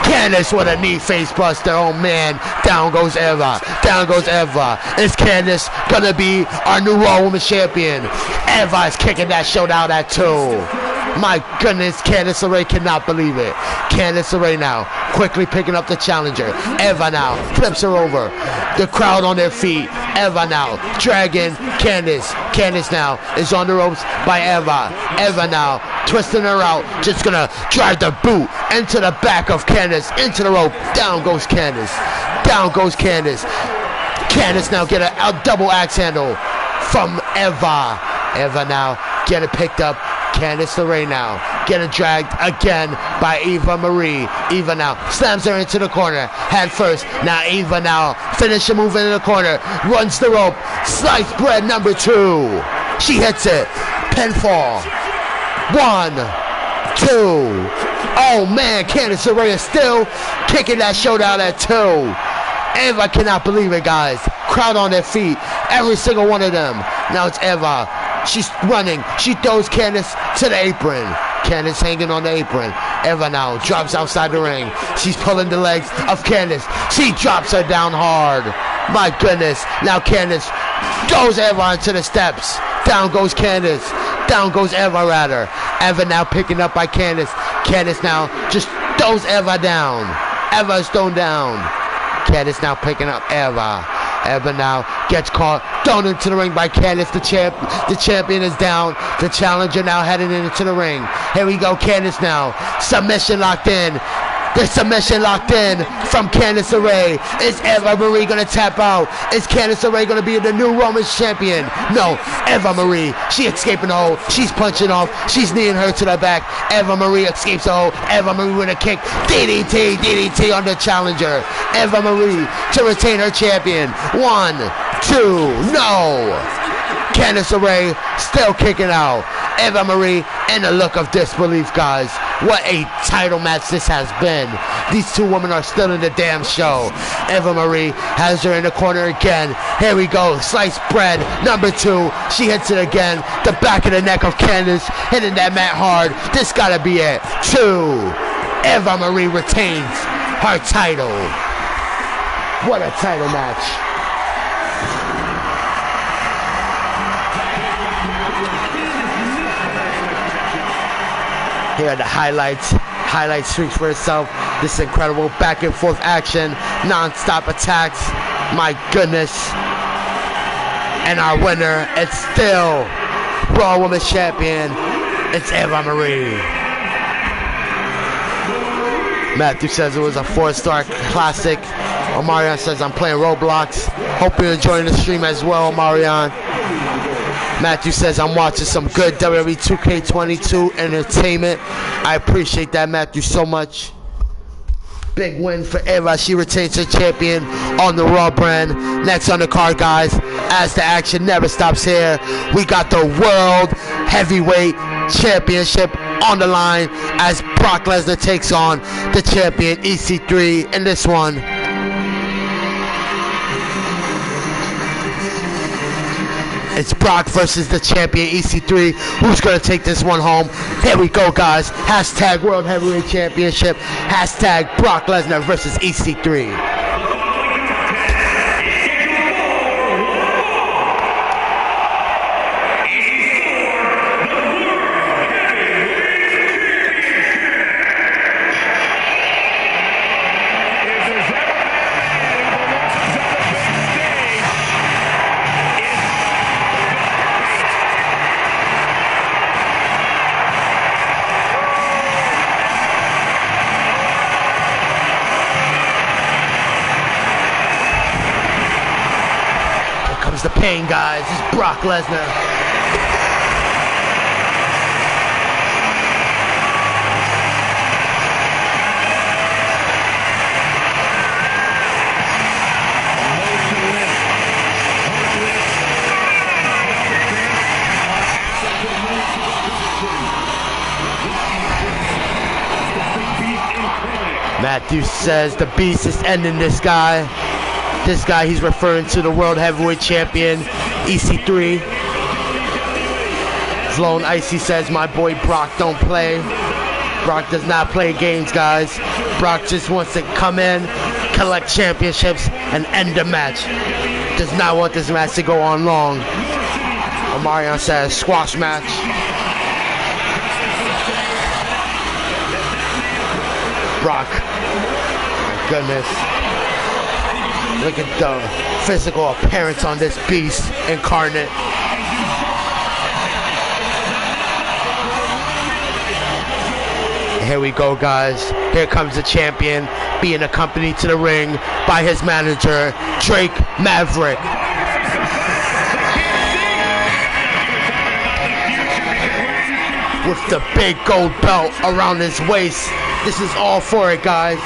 Candice with a knee face buster. Oh man, down goes Eva. Down goes Eva. Is Candice gonna be our new Raw Women's Champion? Eva is kicking that showdown at 2. My goodness, Candice LeRae cannot believe it. Candice LeRae now quickly picking up the challenger. Eva now flips her over. The crowd on their feet. Eva now dragging Candice. Candice now is on the ropes by Eva. Eva now twisting her out. Just gonna drive the boot into the back of Candice. Into the rope. Down goes Candice. Down goes Candice. Candice now get a double axe handle from Eva. Eva now getting picked up. Candice LeRae now getting dragged again by Eva Marie. Eva now slams her into the corner head first. Now Eva now finishes moving in the corner, runs the rope, sliced bread number 2. She hits it. Pinfall. 1, 2. Oh man, Candice LeRae is still kicking that showdown at 2. Eva cannot believe it, guys. Crowd on their feet. Every single one of them. Now it's Eva. She's running. She throws Candice to the apron. Candice hanging on the apron. Eva now drops outside the ring. She's pulling the legs of Candice. She drops her down hard. My goodness. Now Candice throws Eva into the steps. Down goes Candice. Down goes Eva rather. Eva now picking up by Candice. Candice now just throws Eva down. Eva is thrown down. Candice now picking up Eva. Eva now gets caught, thrown into the ring by Candice. The champion is down. The challenger now heading into the ring. Here we go, Candice now. Submission locked in. The submission locked in from Candice LeRae. Is Eva Marie going to tap out? Is Candice LeRae going to be the new Women's Champion? No, Eva Marie. She escaping the hole. She's punching off. She's kneeing her to the back. Eva Marie escapes the hole. Eva Marie with a kick. DDT, DDT on the challenger. Eva Marie to retain her champion. 1, 2, no. Candice LeRae still kicking out. Eva Marie in a look of disbelief, guys. What a title match this has been. These two women are still in the damn show. Eva Marie has her in the corner again. Here we go. Sliced bread number 2. She hits it again. The back of the neck of Candice hitting that mat hard. This gotta be it. 2. Eva Marie retains her title. What a title match. Here are the highlights. Highlight speaks for itself. This incredible back and forth action, non-stop attacks. My goodness. And our winner, it's still Raw Women's Champion. It's Eva Marie. Matthew says it was a 4-star classic. Omarion says I'm playing Roblox. Hope you're enjoying the stream as well, Omarion. Matthew says I'm watching some good Wwe 2k20 entertainment. I appreciate that, Matthew, so much. Big win for Eva. She retains her champion on the Raw brand. Next on the card, guys, as the action never stops here, we got the World Heavyweight Championship on the line as Brock Lesnar takes on the champion EC3 in this one. It's Brock versus the champion EC3. Who's going to take this one home? Here we go, guys. Hashtag World Heavyweight Championship. Hashtag Brock Lesnar versus EC3. The pain, guys. This is Brock Lesnar. Matthew says the beast is ending this guy. This guy, he's referring to the World Heavyweight Champion, EC3. Zlone Icy says, my boy Brock don't play. Brock does not play games, guys. Brock just wants to come in, collect championships, and end the match. Does not want this match to go on long. Omarion says, squash match. Brock. My goodness. Look at the physical appearance on this beast incarnate. Here we go, guys. Here comes the champion being accompanied to the ring by his manager, Drake Maverick. With the big gold belt around his waist. This is all for it, guys.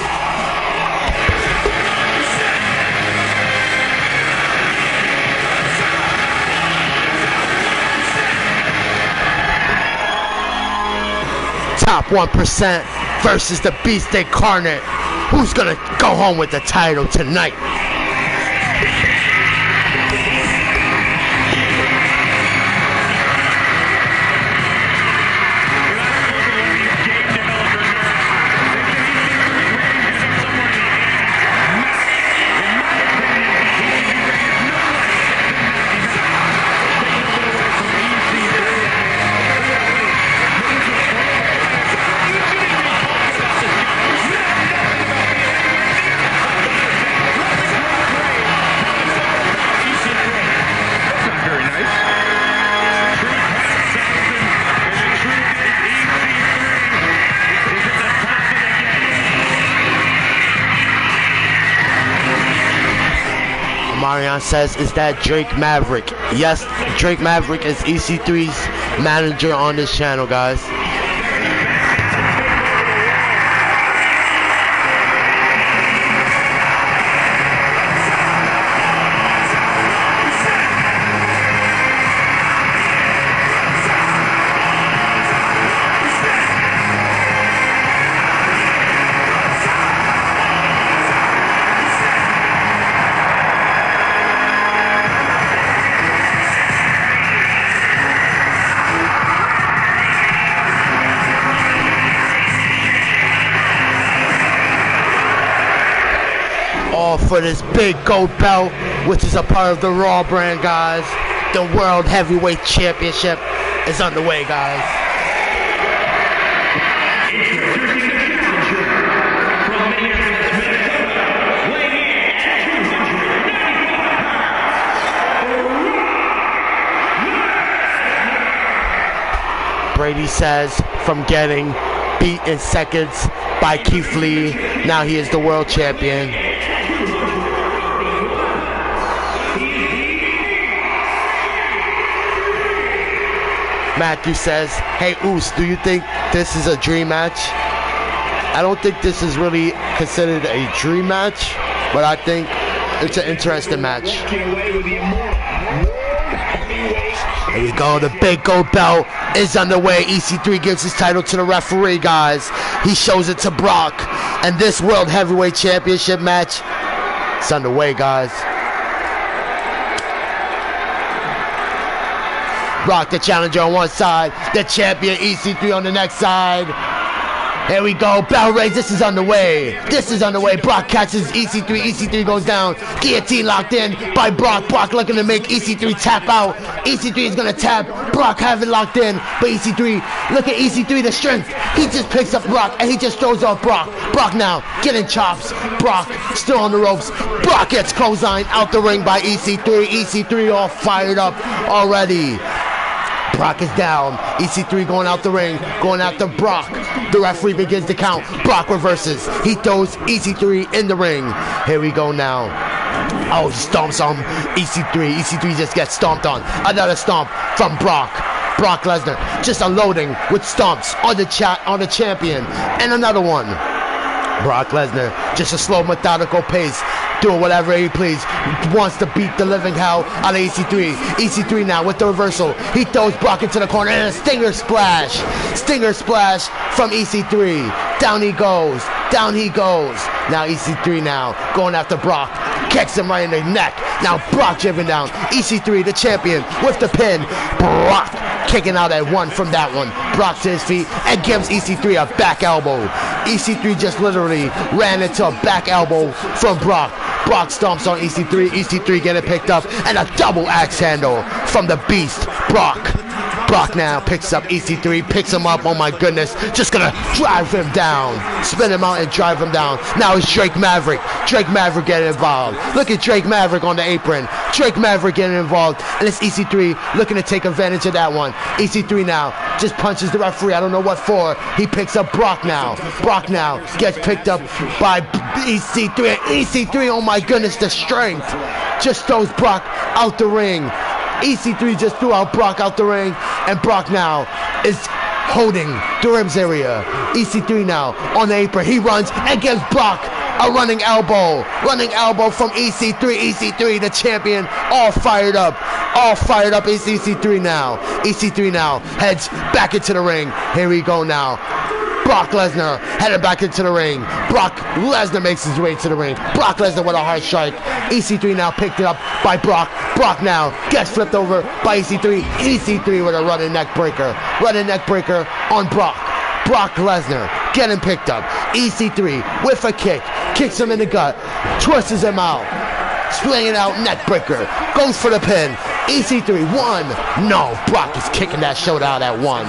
Top 1% versus the Beast Incarnate. Who's gonna go home with the title tonight? Marion says, is that Drake Maverick? Yes, Drake Maverick is EC3's manager on this channel, guys. for this big gold belt, which is a part of the Raw brand, guys. The World Heavyweight Championship is underway, guys. Brady says from getting beat in seconds by Keith Lee, now he is the world champion. Matthew says, hey Oos, do you think this is a dream match? I don't think this is really considered a dream match, but I think it's an interesting match. Here we go, the big gold belt is underway. EC3 gives his title to the referee, guys. He shows it to Brock, and this World Heavyweight Championship match is underway, guys. Brock, the challenger on one side, the champion EC3 on the next side. Here we go, bell raise, this is underway. This is underway. Brock catches EC3, EC3 goes down. Guillotine locked in by Brock. Brock looking to make EC3 tap out. EC3 is gonna tap. Brock have it locked in, but EC3, look at EC3, the strength. He just picks up Brock and he just throws off Brock. Brock now getting chops. Brock still on the ropes. Brock gets clothesline out the ring by EC3. EC3 all fired up already. Brock is down. EC3 going out the ring, going after Brock. The referee begins to count. Brock reverses. He throws EC3 in the ring. Here we go now. Oh, he stomps on EC3. EC3 just gets stomped on. Another stomp from Brock. Brock Lesnar just unloading with stomps on the champion. And another one. Brock Lesnar, just a slow, methodical pace, doing whatever he please. Wants to beat the living hell out of EC3. EC3 now with the reversal. He throws Brock into the corner and a stinger splash. Stinger splash from EC3. Down he goes. Down he goes. Now EC3 now going after Brock. Kicks him right in the neck. Now Brock driven down. EC3, the champion, with the pin. Brock kicking out at one from that one. Brock to his feet and gives EC3 a back elbow. EC3 just literally ran into a back elbow from Brock. Brock stomps on EC3. EC3 getting picked up and a double axe handle from the beast, Brock. Brock now picks up EC3, picks him up, oh my goodness, just gonna drive him down, spin him out and drive him down. Now it's Drake Maverick. Drake Maverick getting involved. Look at Drake Maverick on the apron. Drake Maverick getting involved, and it's EC3 looking to take advantage of that one. EC3 now just punches the referee, I don't know what for. He picks up Brock now. Brock now gets picked up by EC3. EC3, oh my goodness, the strength. Just throws Brock out the ring. EC3 just threw out Brock out the ring, and Brock now is holding the ribs area. EC3 now on the apron. He runs and gives Brock a running elbow. Running elbow from EC3. EC3, the champion, all fired up. All fired up is EC3 now. EC3 now heads back into the ring. Here we go now. Brock Lesnar headed back into the ring. Brock Lesnar makes his way to the ring. Brock Lesnar with a hard strike. EC3 now picked it up by Brock. Brock now gets flipped over by EC3. EC3 with a running neck breaker. Running neck breaker on Brock. Brock Lesnar getting picked up. EC3 with a kick. Kicks him in the gut. Twists him out. Splitting out neck breaker. Goes for the pin. EC3, one. No, Brock is kicking that showdown at one.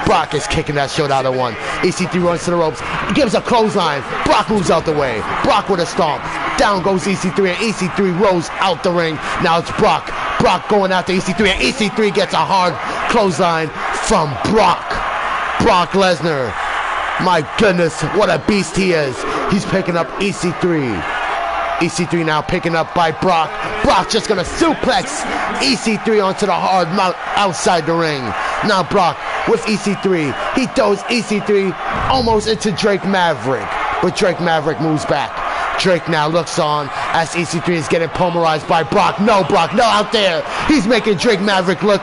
Brock is kicking that showdown at one. EC3 runs to the ropes. Gives a clothesline. Brock moves out the way. Brock with a stomp. Down goes EC3 and EC3 rolls out the ring. Now it's Brock. Brock going after EC3 and EC3 gets a hard clothesline from Brock. Brock Lesnar. My goodness, what a beast he is. He's picking up EC3. EC3 now picking up by Brock. Brock just gonna suplex EC3 onto the hard mount outside the ring. Now Brock with EC3. He throws EC3 almost into Drake Maverick, but Drake Maverick moves back. Drake now looks on as EC3 is getting pulverized by Brock. No, Brock, no, out there. He's making Drake Maverick look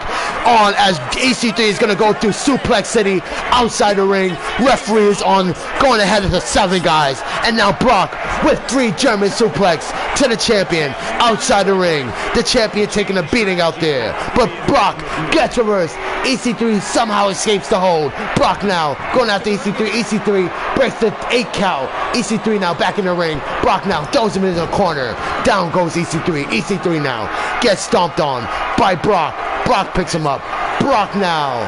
on as EC3 is going to go through Suplex City outside the ring. Referee is on, going ahead of the 7 guys. And now Brock with 3 German suplex to the champion outside the ring. The champion taking a beating out there. But Brock gets reversed. EC3 somehow escapes the hold. Brock now going after EC3. EC3 breaks the 8 count. EC3 now back in the ring. Brock now throws him into the corner. Down goes EC3. EC3 now gets stomped on by Brock. Brock picks him up. Brock now,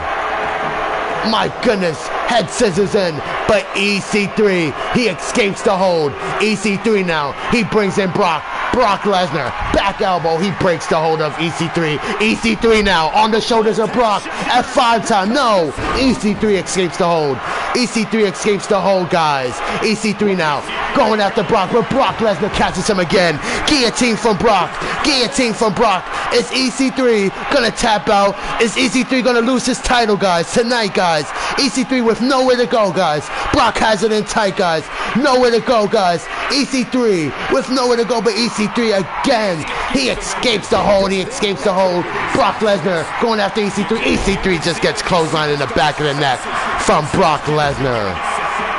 my goodness, head scissors in, but EC3, he escapes the hold. EC3 now, he brings in Brock. Brock Lesnar, back elbow, he breaks the hold of EC3. EC3 now, on the shoulders of Brock, at 5 time, no! EC3 escapes the hold. EC3 escapes the hold, guys. EC3 now, going after Brock, but Brock Lesnar catches him again. Guillotine from Brock, guillotine from Brock. Is EC3 gonna tap out? Is EC3 gonna lose his title, guys, tonight, guys? EC3 with nowhere to go, guys. Brock has it in tight, guys. Nowhere to go, guys. EC3 with nowhere to go, but EC3 again. He escapes the hold. He escapes the hold. Brock Lesnar going after EC3. EC3 just gets clotheslined in the back of the neck from Brock Lesnar.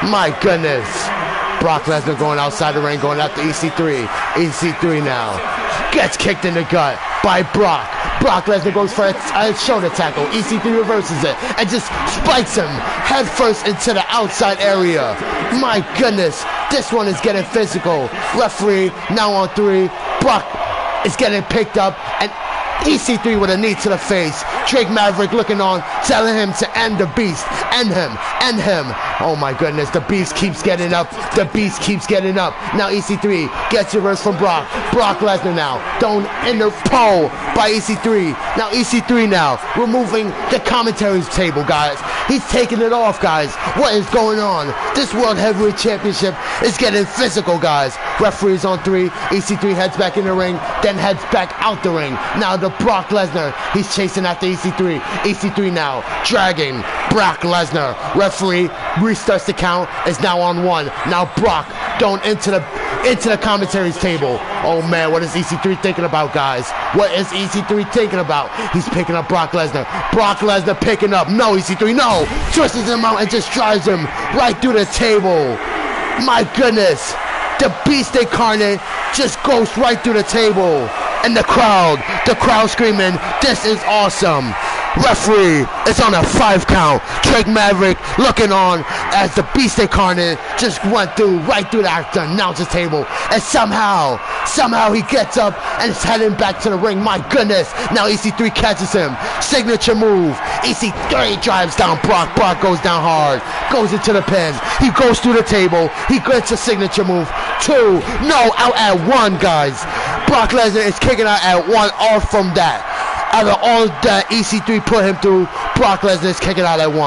My goodness. Brock Lesnar going outside the ring, going after EC3. EC3 now gets kicked in the gut by Brock. Brock Lesnar goes for a shoulder tackle. EC3 reverses it and just spikes him head first into the outside area. My goodness, this one is getting physical. Referee now on 3. Brock is getting picked up and EC3 with a knee to the face. Drake Maverick looking on, telling him to end the beast. End him. End him. Oh my goodness, the beast keeps getting up. The beast keeps getting up. Now EC3 gets reversed from Brock. Brock Lesnar now thrown in the pole by EC3. Now EC3 now removing the commentary table, guys. He's taking it off, guys. What is going on? This World Heavyweight Championship is getting physical, guys. Referee's on 3. EC3 heads back in the ring, then heads back out the ring. Now the Brock Lesnar, he's chasing after EC3. EC3 now dragging Brock Lesnar. Referee restarts the count, is now on 1. Now Brock thrown into the commentary's table. Oh man, what is EC3 thinking about, guys? What is EC3 thinking about? He's picking up Brock Lesnar. Brock Lesnar picking up. No, EC3, no! Twists him out and just drives him right through the table. My goodness. The Beast Incarnate just goes right through the table. And the crowd screaming, this is awesome. Referee is on a 5 count. Drake Maverick looking on as the Beast Incarnate just went right through the announcer's table. And somehow he gets up and is heading back to the ring. My goodness. Now EC3 catches him. Signature move. EC3 drives down Brock. Brock goes down hard. Goes into the pin. He goes through the table. He gets a signature move. 2. No, out at 1, guys. Brock Lesnar is kicking out at 1 off from that. Out of all that EC3 put him through, Brock Lesnar is kicking out at 1.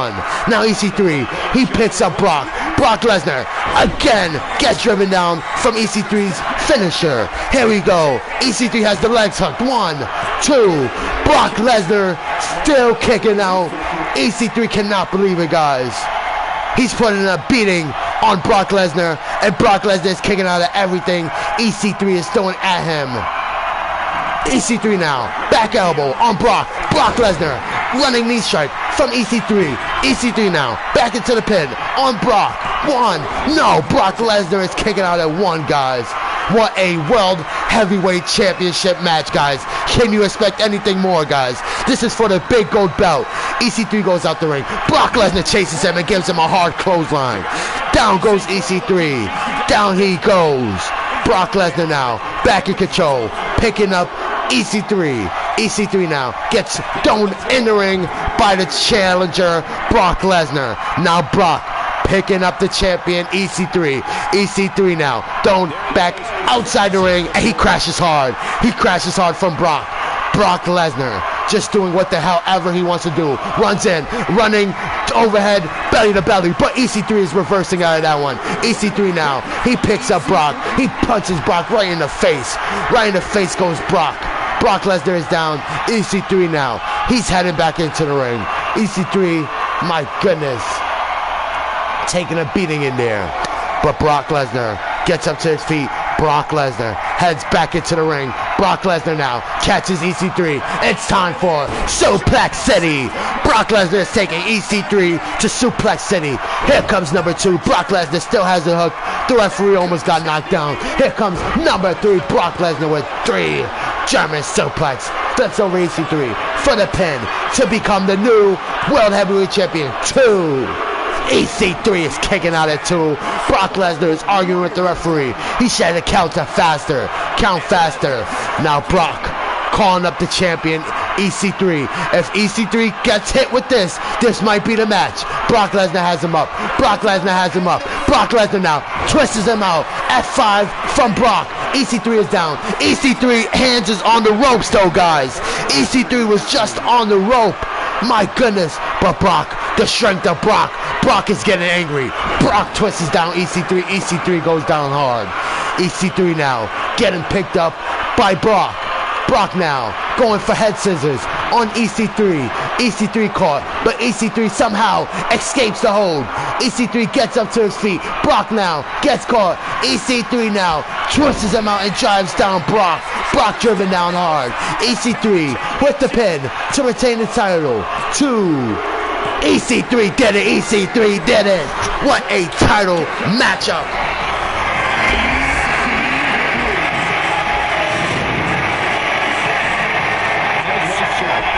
Now EC3, he picks up Brock. Brock Lesnar again gets driven down from EC3's finisher. Here we go. EC3 has the legs hooked. 1, 2. Brock Lesnar still kicking out. EC3 cannot believe it, guys. He's putting a beating on Brock Lesnar, and Brock Lesnar is kicking out of everything EC3 is throwing at him. EC3 now, back elbow on Brock. Brock Lesnar, running knee strike from EC3. EC3 now, back into the pin on Brock. 1, no, Brock Lesnar is kicking out at 1, guys. What a World Heavyweight Championship match, guys. Can you expect anything more, guys? This is for the big gold belt. EC3 goes out the ring. Brock Lesnar chases him and gives him a hard clothesline. Down goes EC3. Down he goes. Brock Lesnar now, back in control, picking up EC3. EC3 now gets thrown in the ring by the challenger, Brock Lesnar. Now Brock picking up the champion, EC3. EC3 now thrown back outside the ring, and he crashes hard. He crashes hard from Brock. Brock Lesnar just doing what the hell ever he wants to do. Runs in, running overhead, belly to belly, but EC3 is reversing out of that one. EC3 now, he picks up Brock. He punches Brock right in the face. Right in the face goes Brock. Brock Lesnar is down. EC3 now, he's heading back into the ring. EC3, my goodness, taking a beating in there. But Brock Lesnar gets up to his feet. Brock Lesnar heads back into the ring. Brock Lesnar now catches EC3. It's time for Suplex City. Brock Lesnar is taking EC3 to Suplex City. Here comes number 2. Brock Lesnar still has the hook. The referee almost got knocked down. Here comes number 3. Brock Lesnar with 3 German suplex. Flips over EC3 for the pin to become the new World Heavyweight Champion 2. EC3 is kicking out at 2. Brock Lesnar is arguing with the referee. He said to count faster. Count faster. Now Brock calling up the champion, EC3. If EC3 gets hit with this might be the match. Brock Lesnar has him up. Brock Lesnar has him up. Brock Lesnar now twists him out. F5 from Brock. EC3 is down. EC3 hands is on the ropes though, guys. EC3 was just on the rope. My goodness. But Brock, the strength of Brock. Brock is getting angry. Brock twists down EC3. EC3 goes down hard. EC3 now getting picked up by Brock. Brock now going for head scissors on EC3. EC3 caught, but EC3 somehow escapes the hold. EC3 gets up to his feet. Brock now gets caught. EC3 now twists him out and drives down Brock. Brock driven down hard. EC3 with the pin to retain the title. 2. EC3 did it. EC3 did it. What a title matchup.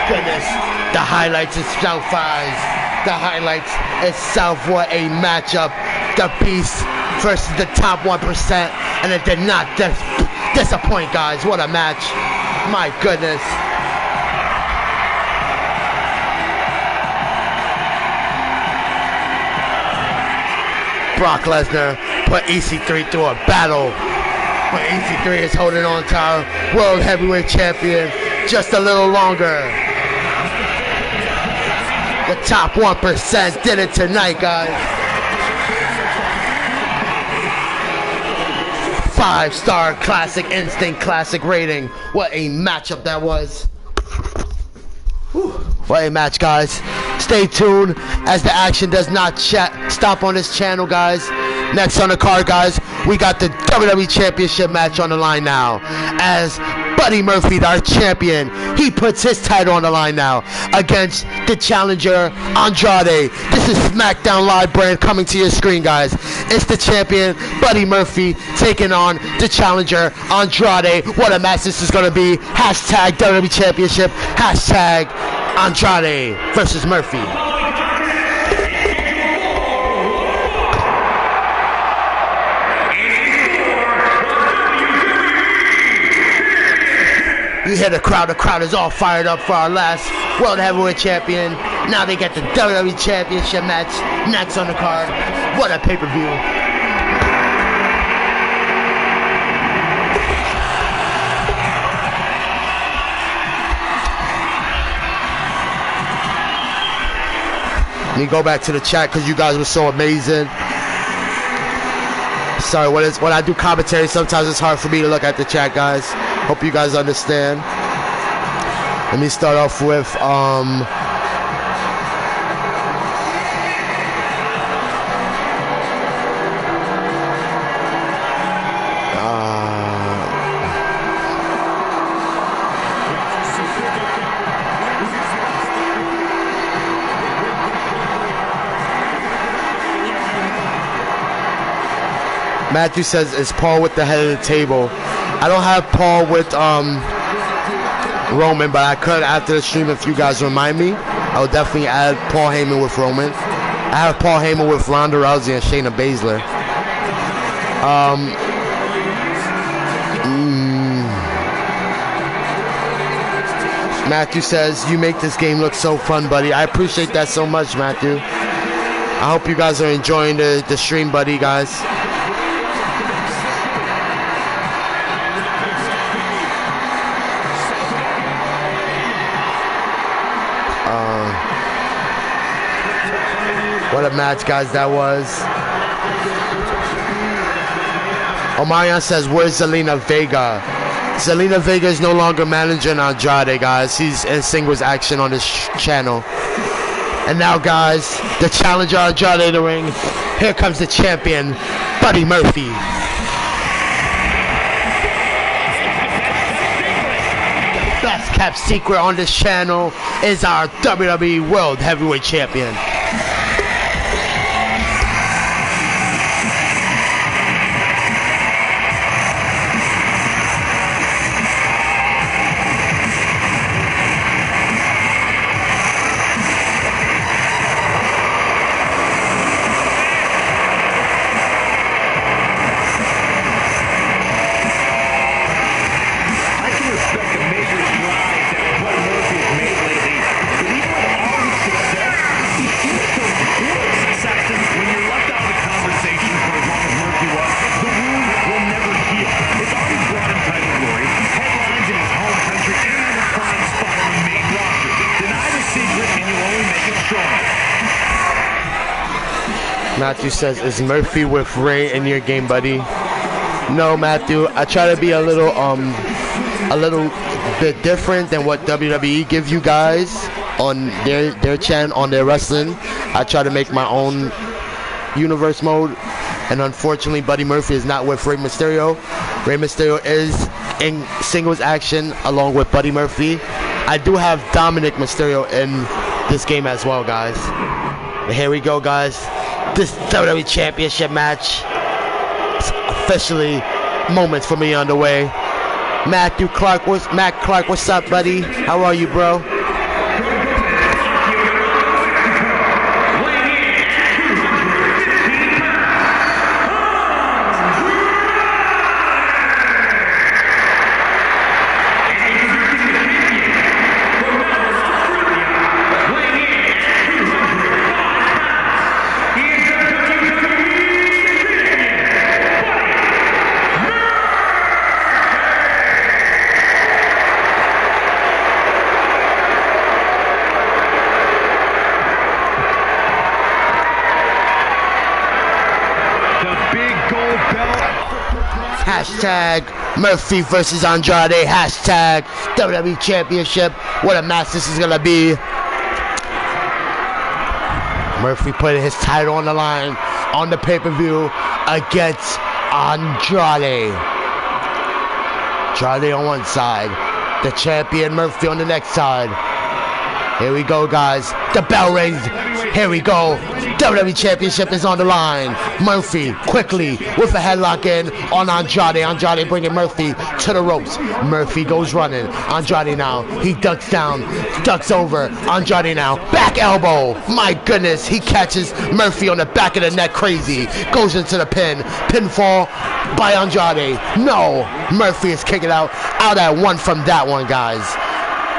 Goodness, the highlights itself, guys. The highlights itself, what a matchup. The Beast versus the top 1%, and it did not disappoint, guys. What a match. My goodness. Brock Lesnar put EC3 through a battle. But EC3 is holding on to our World Heavyweight Champion just a little longer. The top 1% did it tonight, guys. 5-star classic instinct, classic rating. What a matchup that was. Whew. What a match, guys. Stay tuned as the action does not stop on this channel, guys. Next on the card, guys, we got the WWE Championship match on the line now. As Buddy Murphy, our champion, he puts his title on the line now against the challenger, Andrade. This is SmackDown Live brand coming to your screen, guys. It's the champion, Buddy Murphy, taking on the challenger, Andrade. What a match this is going to be. Hashtag WWE Championship. Hashtag Andrade versus Murphy. You hear the crowd is all fired up for our last World Heavyweight Champion. Now they get the WWE Championship match next on the card. What a pay-per-view. Let me go back to the chat because you guys were so amazing. Sorry, when I do commentary, sometimes it's hard for me to look at the chat, guys. Hope you guys understand. Let me start off with Matthew says, is Paul with the head of the table? I don't have Paul with Roman, but I could after the stream if you guys remind me. I would definitely add Paul Heyman with Roman. I have Paul Heyman with Ronda Rousey and Shayna Baszler. Matthew says, you make this game look so fun, buddy. I appreciate that so much, Matthew. I hope you guys are enjoying the stream, buddy, guys. What a match, guys, that was. Omarion says, where's Zelina Vega? Zelina Vega is no longer managing Andrade, guys. He's in singles action on this channel. And now, guys, the challenger Andrade in the ring. Here comes the champion, Buddy Murphy. kept secret on this channel is our WWE World Heavyweight Champion. Matthew says, is Murphy with Ray in your game, buddy? No, Matthew. I try to be a little bit different than what WWE give you guys on their channel, on their wrestling. I try to make my own universe mode, and unfortunately, Buddy Murphy is not with Rey Mysterio. Rey Mysterio is in singles action along with Buddy Murphy. I do have Dominic Mysterio in this game as well, guys. But here we go, guys. This WWE Championship match is officially moments for me on the way. Matt Clark, what's up, buddy? How are you, bro? Hashtag Murphy versus Andrade. Hashtag WWE Championship. What a match this is gonna be. Murphy putting his title on the line on the pay-per-view against Andrade. Andrade on one side, the champion Murphy on the next side. Here we go, guys. The bell rings. Here we go. WWE Championship is on the line. Murphy quickly with a headlock in on Andrade. Andrade bringing Murphy to the ropes. Murphy goes running. Andrade now. He ducks down. Ducks over. Andrade now. Back elbow. My goodness. He catches Murphy on the back of the neck crazy. Goes into the pin. Pinfall by Andrade. No. Murphy is kicking out at one from that one, guys.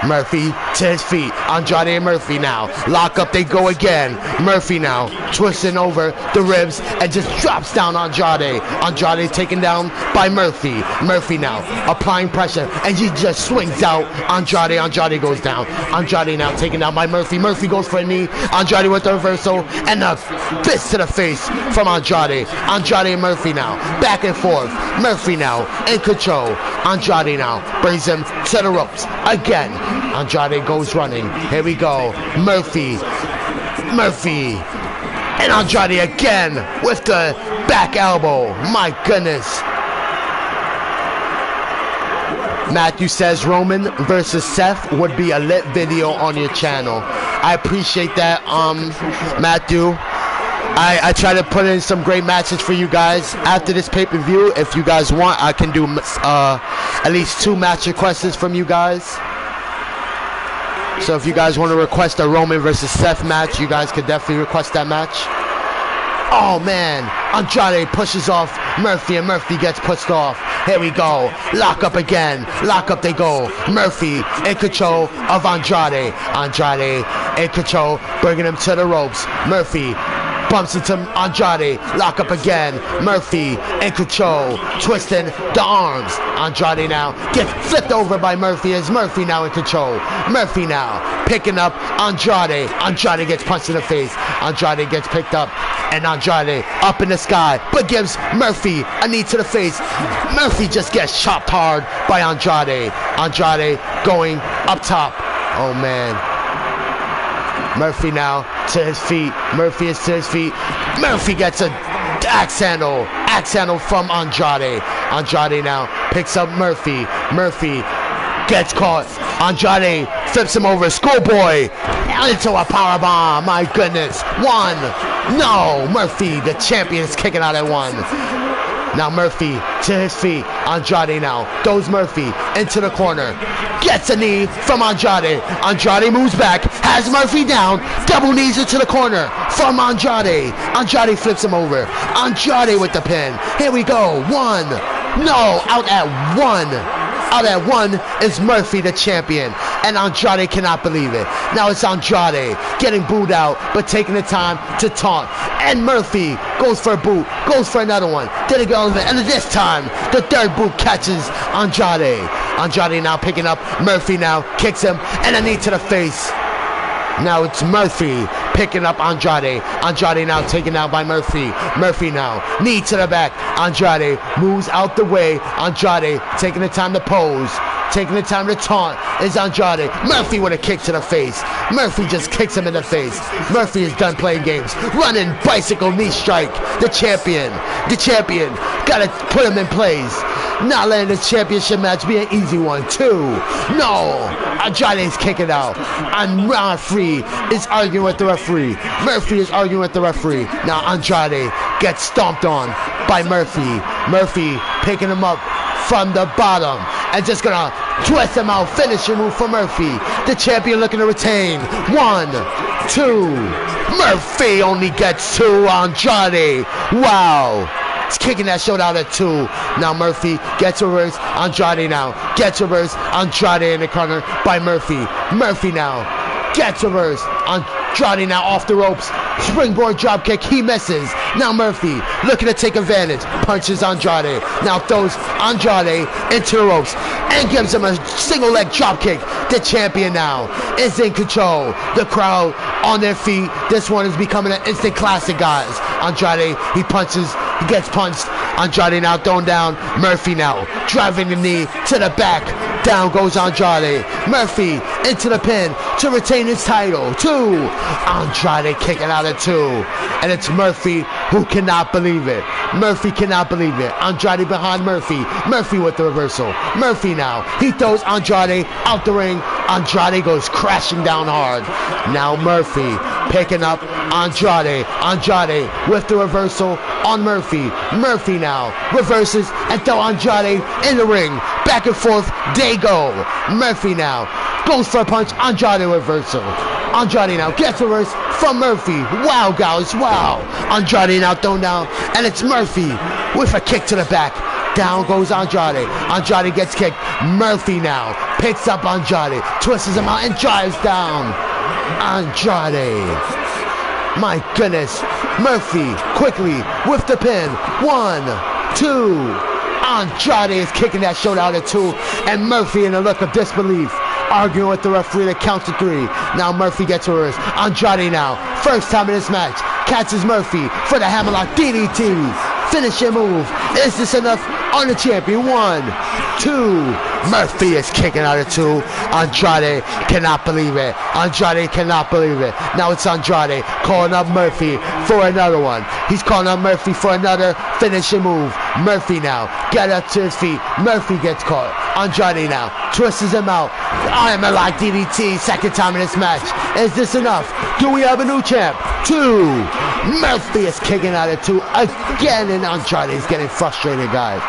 Murphy to his feet. Andrade and Murphy now. Lock up they go again. Murphy now twisting over the ribs and just drops down Andrade. Andrade taken down by Murphy. Murphy now applying pressure and he just swings out. Andrade goes down. Andrade now taken down by Murphy. Murphy goes for a knee. Andrade with the reversal and a fist to the face from Andrade. Andrade and Murphy now back and forth. Murphy now in control. Andrade now brings him to the ropes again. Andrade goes running. Here we go. Murphy. And Andrade again with the back elbow. My goodness. Matthew says Roman versus Seth would be a lit video on your channel. I appreciate that, Matthew. I try to put in some great matches for you guys after this pay-per-view. If you guys want, I can do at least 2 match requests from you guys. So if you guys want to request a Roman versus Seth match, you guys could definitely request that match. Oh man, Andrade pushes off Murphy and Murphy gets pushed off. Here we go. Lock up again. Lock up they go. Murphy in control of Andrade. Andrade in control, bringing him to the ropes. Murphy bumps into Andrade. Lock up again. Murphy in control, twisting the arms. Andrade now gets flipped over by Murphy as Murphy now in control. Murphy now picking up Andrade. Andrade gets punched in the face. Andrade gets picked up and Andrade up in the sky but gives Murphy a knee to the face. Murphy just gets chopped hard by Andrade. Andrade going up top. Oh man. Murphy now to his feet. Murphy is to his feet. Murphy gets a axe handle from Andrade. Andrade now picks up Murphy. Murphy gets caught. Andrade flips him over. Schoolboy into a powerbomb. My goodness. 1. No. Murphy, the champion, is kicking out at 1. Now Murphy to his feet. Andrade now throws Murphy into the corner. Gets a knee from Andrade. Andrade moves back. Has Murphy down. Double knees into the corner from Andrade. Andrade flips him over. Andrade with the pin. Here we go. 1. No. Out at 1. Out at 1 is Murphy, the champion, and Andrade cannot believe it. Now it's Andrade getting booed out, but taking the time to taunt. And Murphy goes for a boot, goes for another one. Then it goes, and this time, the 3rd boot catches Andrade. Andrade now picking up Murphy now, kicks him, and a knee to the face. Now it's Murphy picking up Andrade. Andrade now taken out by Murphy. Murphy now, knee to the back. Andrade moves out the way. Andrade taking the time to pose. Taking the time to taunt is Andrade. Murphy with a kick to the face. Murphy just kicks him in the face. Murphy is done playing games. Running bicycle knee strike. The champion. The champion. Gotta put him in place. Not letting this championship match be an easy one. 2. No. Andrade is kicking out. And referee is arguing with the referee. Murphy is arguing with the referee. Now Andrade gets stomped on by Murphy. Murphy picking him up from the bottom and just gonna twist him out. Finishing move for Murphy. The champion looking to retain. 1, 2. Murphy only gets 2. Andrade. Wow. He's kicking that showdown at 2. Now Murphy gets reverse. Andrade now gets reverse. Andrade in the corner by Murphy. Murphy now gets reverse. Andrade now off the ropes. Springboard drop kick. He misses. Now Murphy looking to take advantage. Punches Andrade. Now throws Andrade into the ropes and gives him a single leg drop kick. The champion now is in control. The crowd on their feet. This one is becoming an instant classic, guys. Andrade, he punches. He gets punched. Andrade now thrown down. Murphy now driving the knee to the back. Down goes Andrade. Murphy into the pin to retain his title. 2. Andrade kicking out at 2. And it's Murphy who cannot believe it. Murphy cannot believe it. Andrade behind Murphy. Murphy with the reversal. Murphy now. He throws Andrade out the ring. Andrade goes crashing down hard. Now Murphy picking up Andrade. Andrade with the reversal on Murphy. Murphy now reverses and throw Andrade in the ring. Back and forth they go. Murphy now goes for a punch. Andrade reversal. Andrade now gets reversed from Murphy. Wow, guys, wow. Andrade now thrown down, and it's Murphy with a kick to the back. Down goes Andrade. Andrade gets kicked. Murphy now picks up Andrade, twists him out, and drives down Andrade. My goodness. Murphy quickly with the pin. 1, 2. Andrade is kicking that showdown at 2. And Murphy in a look of disbelief, arguing with the referee that counts to 3. Now Murphy gets reversed. Andrade now, first time in this match, catches Murphy for the hammerlock DDT. Finishing move. Is this enough on the champion? 1, 2. Murphy is kicking out at 2. Andrade cannot believe it. Andrade cannot believe it. Now it's Andrade calling up Murphy for another one. He's calling up Murphy for another finishing move. Murphy now get up to his feet. Murphy gets caught. Andrade now twists him out. I am a like DDT. Second time in this match. Is this enough? Do we have a new champ? 2. Murphy is kicking out at 2 again, and Andrade is getting frustrated, guys.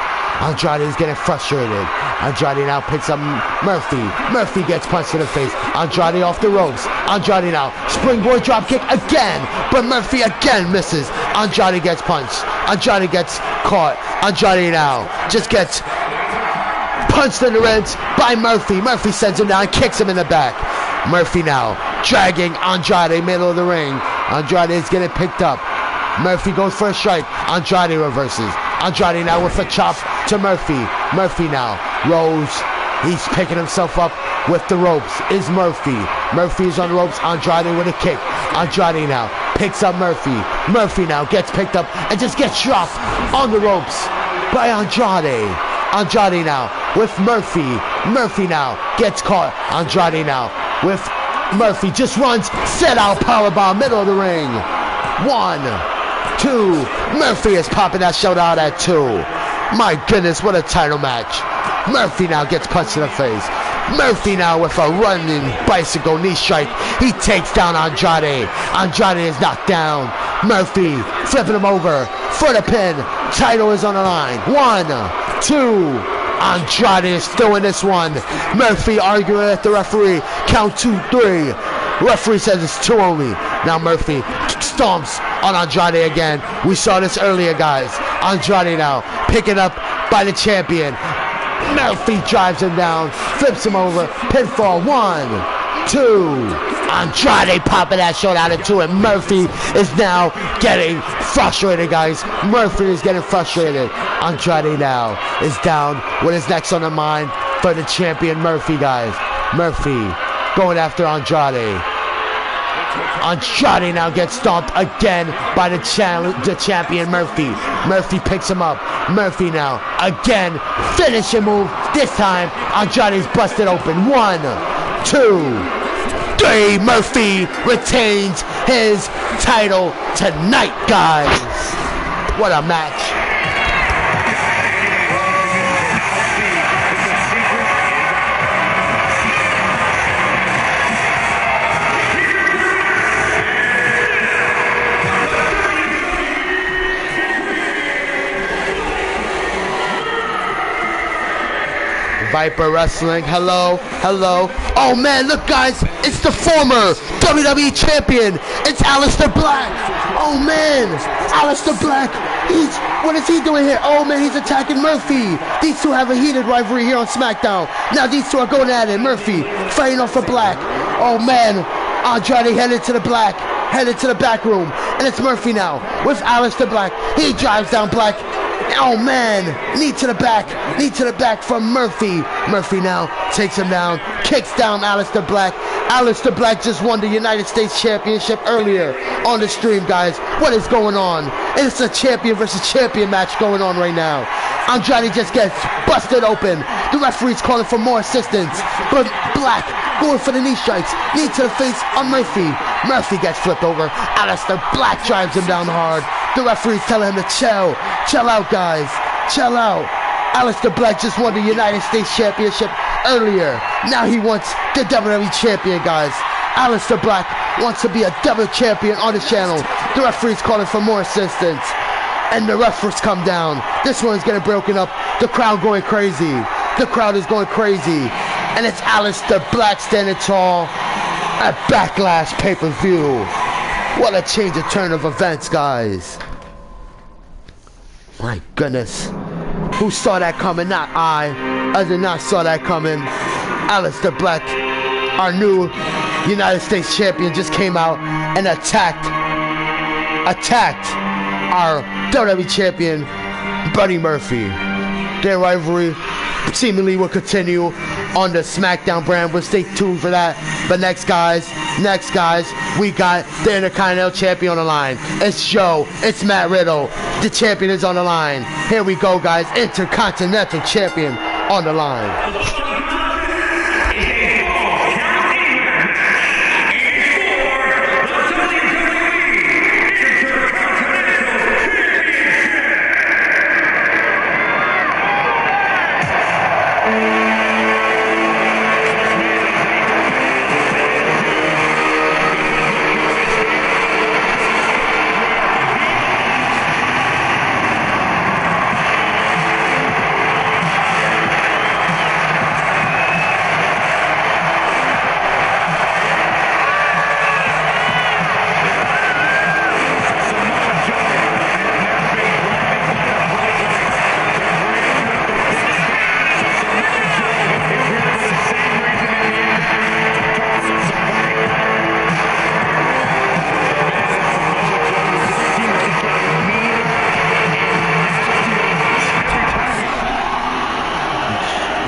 Andrade is getting frustrated. Andrade now picks up Murphy. Murphy gets punched in the face. Andrade off the ropes. Andrade now springboard drop kick again, but Murphy again misses. Andrade gets punched. Andrade gets caught. Andrade now just gets punched in the ribs by Murphy. Murphy sends him down, kicks him in the back. Murphy now dragging Andrade middle of the ring. Andrade is getting picked up. Murphy goes for a strike. Andrade reverses. Andrade now with a chop to Murphy. Murphy now rolls. He's picking himself up with the ropes. Is Murphy. Murphy is on the ropes. Andrade with a kick. Andrade now picks up Murphy. Murphy now gets picked up and just gets dropped on the ropes by Andrade. Andrade now with Murphy. Murphy now gets caught. Andrade now with Murphy. Just runs. Set out powerbomb middle of the ring. 1, 2. Murphy is popping that showdown at 2. My goodness, what a title match. Murphy now gets punched in the face. Murphy now with a running bicycle knee strike. He takes down Andrade. Andrade is knocked down. Murphy flipping him over for the pin. Title is on the line. 1, 2. Andrade is still in this one. Murphy arguing with the referee. Count 2, 3. Referee says it's 2 only. Now Murphy stomps on Andrade again. We saw this earlier, guys. Andrade now picking up by the champion. Murphy drives him down, flips him over. Pinfall. 1, 2. Andrade popping that shot out of 2, and Murphy is now getting frustrated, guys. Murphy is getting frustrated. Andrade now is down with his next on the mind for the champion Murphy, guys. Murphy going after Andrade. Andrade now gets stomped again by the champion Murphy. Murphy picks him up. Murphy now again finishing move. This time Andrade's busted open. 1, 2, 3. Murphy retains his title tonight, guys. What a match. Viper Wrestling, hello, hello. Oh man, look guys, it's the former WWE champion. It's Aleister Black. Oh man, Aleister Black. What is he doing here? Oh man, he's attacking Murphy. These two have a heated rivalry here on SmackDown. Now these two are going at it. Murphy fighting off for Black. Oh man, Andrade headed to the back room. And it's Murphy now with Aleister Black. He drives down Black. Oh man, knee to the back from Murphy. Murphy now takes him down, kicks down Aleister Black. Aleister Black just won the United States Championship earlier on the stream, guys. What is going on? It's a champion versus champion match going on right now. Andrade just gets busted open. The referee's calling for more assistance, but Black going for the knee strikes. Knee to the face on Murphy. Murphy gets flipped over. Aleister Black drives him down hard. The referee's telling him to chill. Chill out, guys. Chill out. Aleister Black just won the United States Championship earlier. Now he wants the WWE Champion, guys. Aleister Black wants to be a double champion on the channel. The referee's calling for more assistance. And the referees come down. This one is getting broken up. The crowd going crazy. The crowd is going crazy. And it's Aleister Black standing tall at Backlash pay-per-view. What a change of turn of events, guys. My goodness. Who saw that coming? Not I. I did not saw that coming. Aleister Black, our new United States champion, just came out and attacked our WWE champion, Buddy Murphy. Their rivalry seemingly will continue on the SmackDown brand. We'll stay tuned for that. But next guys, we got the Intercontinental Champion on the line. It's Joe, it's Matt Riddle. The champion is on the line. Here we go, guys. Intercontinental Champion on the line.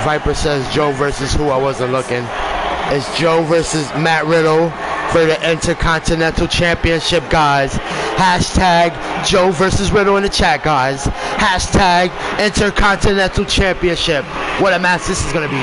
Viper says Joe versus who? I wasn't looking. It's Joe versus Matt Riddle for the Intercontinental Championship, guys. Hashtag Joe versus Riddle in the chat, guys. Hashtag Intercontinental Championship. What a match this is going to be.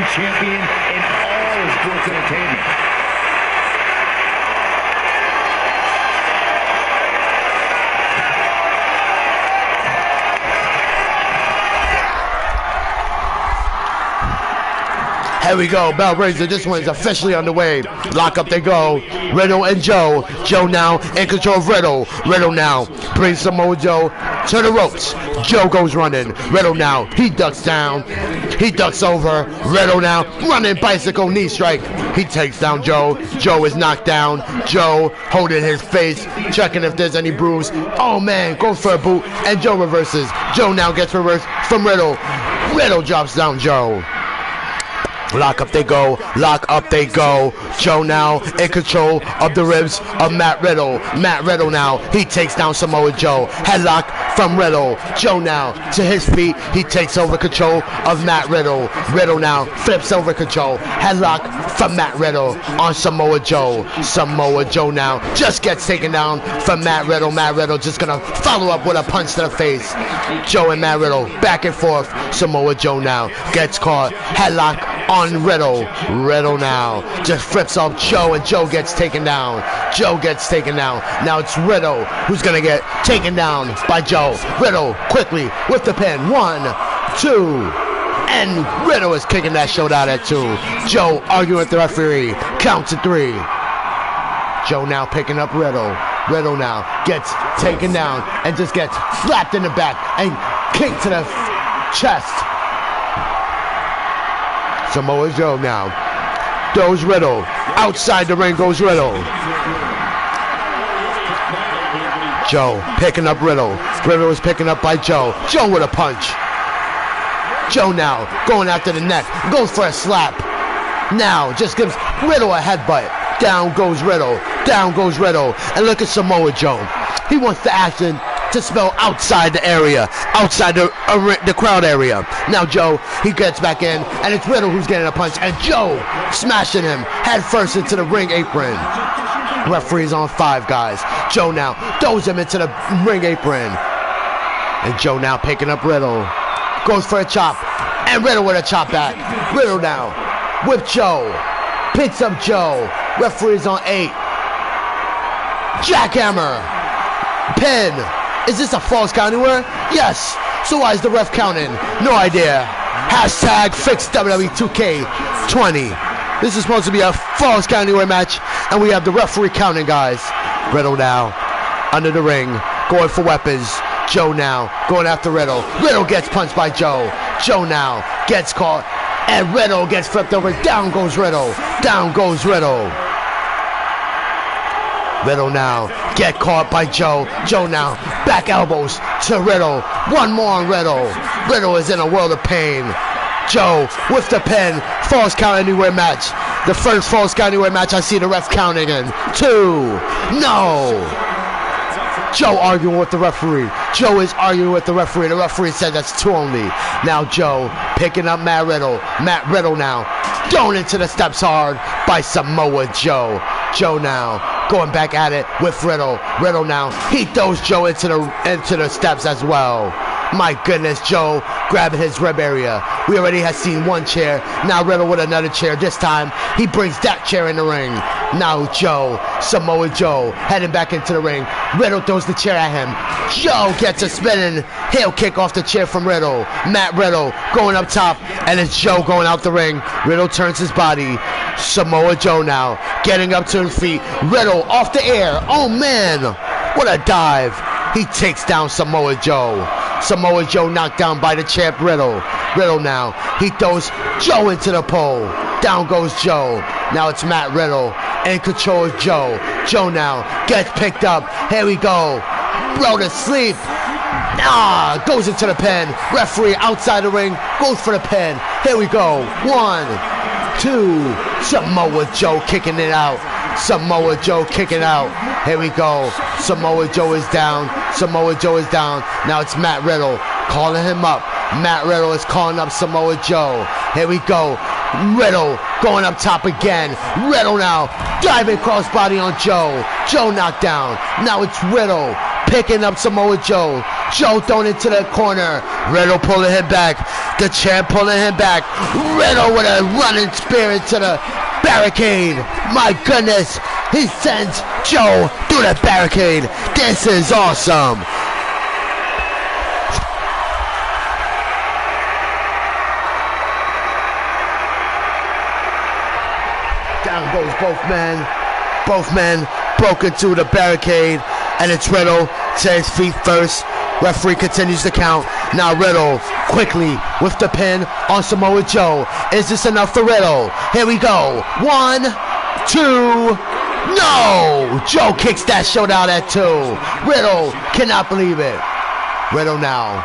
wrestling champion in all of sports entertainment. Here we go, bell rings, and this one is officially underway. Lock up they go. Riddle and Joe. Joe now in control of Riddle. Riddle now brings Samoa Joe to the ropes. Joe goes running. Riddle now, he ducks down. He ducks over. Riddle now, running bicycle knee strike. He takes down Joe. Joe is knocked down. Joe holding his face, checking if there's any bruise. Oh man, goes for a boot, and Joe reverses. Joe now gets reversed from Riddle. Riddle drops down Joe. Lock up they go, lock up they go. Joe now in control of the ribs of Matt Riddle. Matt Riddle now, he takes down Samoa Joe. Headlock from Riddle. Joe now to his feet, he takes over control of Matt Riddle. Riddle now flips over control. Headlock from Matt Riddle on Samoa Joe. Samoa Joe now just gets taken down from Matt Riddle. Matt Riddle just gonna follow up with a punch to the face. Joe and Matt Riddle back and forth. Samoa Joe now gets caught. Headlock on Riddle. Riddle now just flips off Joe, and Joe gets taken down. Joe gets taken down. Now it's Riddle who's gonna get taken down by Joe. Riddle quickly with the pin. 1, 2, and Riddle is kicking that showed out at 2. Joe arguing with the referee. Count to 3. Joe now picking up Riddle. Riddle now gets taken down and just gets slapped in the back and kicked to the chest. Samoa Joe now throws Riddle. Outside the ring goes Riddle. Joe picking up Riddle. Riddle is picking up by Joe. Joe with a punch. Joe now going after the neck. Goes for a slap. Now just gives Riddle a headbutt. Down goes Riddle. Down goes Riddle. And look at Samoa Joe. He wants the action to spell outside the area, outside the crowd area. Now Joe, he gets back in, and it's Riddle who's getting a punch, and Joe smashing him head first into the ring apron. Referee's on 5, guys. Joe now throws him into the ring apron, and Joe now picking up Riddle. Goes for a chop, and Riddle with a chop back. Riddle now with Joe, picks up Joe. Referee's on 8. Jackhammer, pin. Is this a false count anywhere? Yes. So why is the ref counting? No idea. Hashtag fix Wwe 2k20. This is supposed to be a false count anywhere match, and we have the referee counting, guys. Riddle now under the ring, going for weapons. Joe now going after Riddle. Riddle gets punched by Joe. Joe now gets caught, and Riddle gets flipped over. Down goes Riddle. Down goes Riddle. Riddle now get caught by Joe. Joe now back elbows to Riddle. One more on Riddle. Riddle is in a world of pain. Joe with the pin. False count anywhere match. The first false count anywhere match I see the ref counting in. 2. No. Joe arguing with the referee. Joe is arguing with the referee. The referee said that's 2 only. Now Joe picking up Matt Riddle. Matt Riddle now thrown into the steps hard by Samoa Joe. Joe now going back at it with Riddle. Riddle now, he throws Joe into the steps as well. My goodness, Joe grabbing his rib area. We already have seen 1 chair. Now Riddle with another chair. This time, he brings that chair in the ring. Now Joe, Samoa Joe, heading back into the ring. Riddle throws the chair at him. Joe gets a spinning heel kick off the chair from Riddle. Matt Riddle going up top, and it's Joe going out the ring. Riddle turns his body. Samoa Joe now getting up to his feet. Riddle off the air. Oh man, what a dive. He takes down Samoa Joe. Samoa Joe knocked down by the champ Riddle. Riddle now, he throws Joe into the pole. Down goes Joe. Now it's Matt Riddle in control of Joe. Joe now gets picked up. Here we go. Bro to sleep. Goes into the pin. Referee outside the ring goes for the pin. Here we go. 1, 2. Samoa Joe kicking it out. Samoa Joe kicking out. Here we go. Samoa Joe is down. Samoa Joe is down. Now it's Matt Riddle calling him up. Matt Riddle is calling up Samoa Joe. Here we go. Riddle going up top again. Riddle now diving crossbody on Joe. Joe knocked down. Now it's Riddle picking up Samoa Joe. Joe thrown into the corner. Riddle pulling him back. The champ pulling him back. Riddle with a running spear into the barricade. My goodness. He sends Joe through the barricade. This is awesome. Down goes both men. Both men broke into the barricade. And it's Riddle to his feet first. Referee continues to count. Now Riddle quickly with the pin on Samoa Joe. Is this enough for Riddle? Here we go. 1, 2. No! Joe kicks that showdown at 2. Riddle cannot believe it. Riddle now.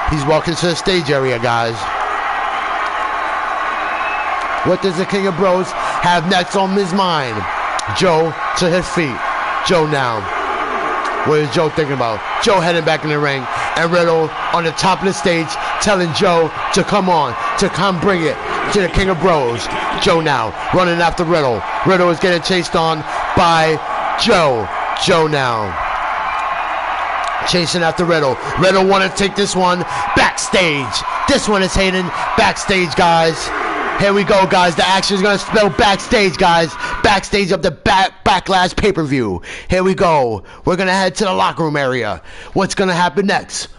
He's walking to the stage area, guys. What does the King of Bros have next on his mind? Joe to his feet. Joe now. What is Joe thinking about? Joe heading back in the ring. And Riddle on the top of the stage telling Joe to come on. To come bring it to the King of Bros. Joe now running after Riddle. Riddle is getting chased on by Joe. Joe now chasing after Riddle. Riddle want to take this one backstage. This one is Hayden backstage, guys. Here we go, guys. The action is going to spill backstage, guys. Backstage of the Backlash pay-per-view. Here we go. We're going to head to the locker room area. What's going to happen next?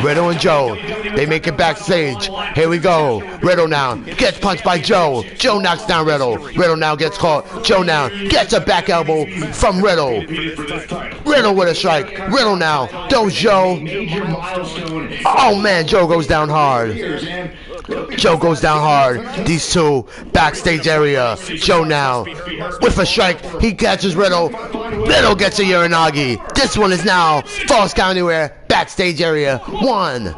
Riddle and Joe, they make it backstage. Here we go. Riddle now gets punched by Joe. Joe knocks down Riddle. Riddle now gets caught. Joe now gets a back elbow from Riddle. Riddle with a strike. Riddle now throws Joe. Oh man, Joe goes down hard. Joe goes down hard. These two backstage area. Joe now with a strike. He catches Riddle. Riddle gets a Uranagi. This one is now Falls Count Anywhere backstage area. 1,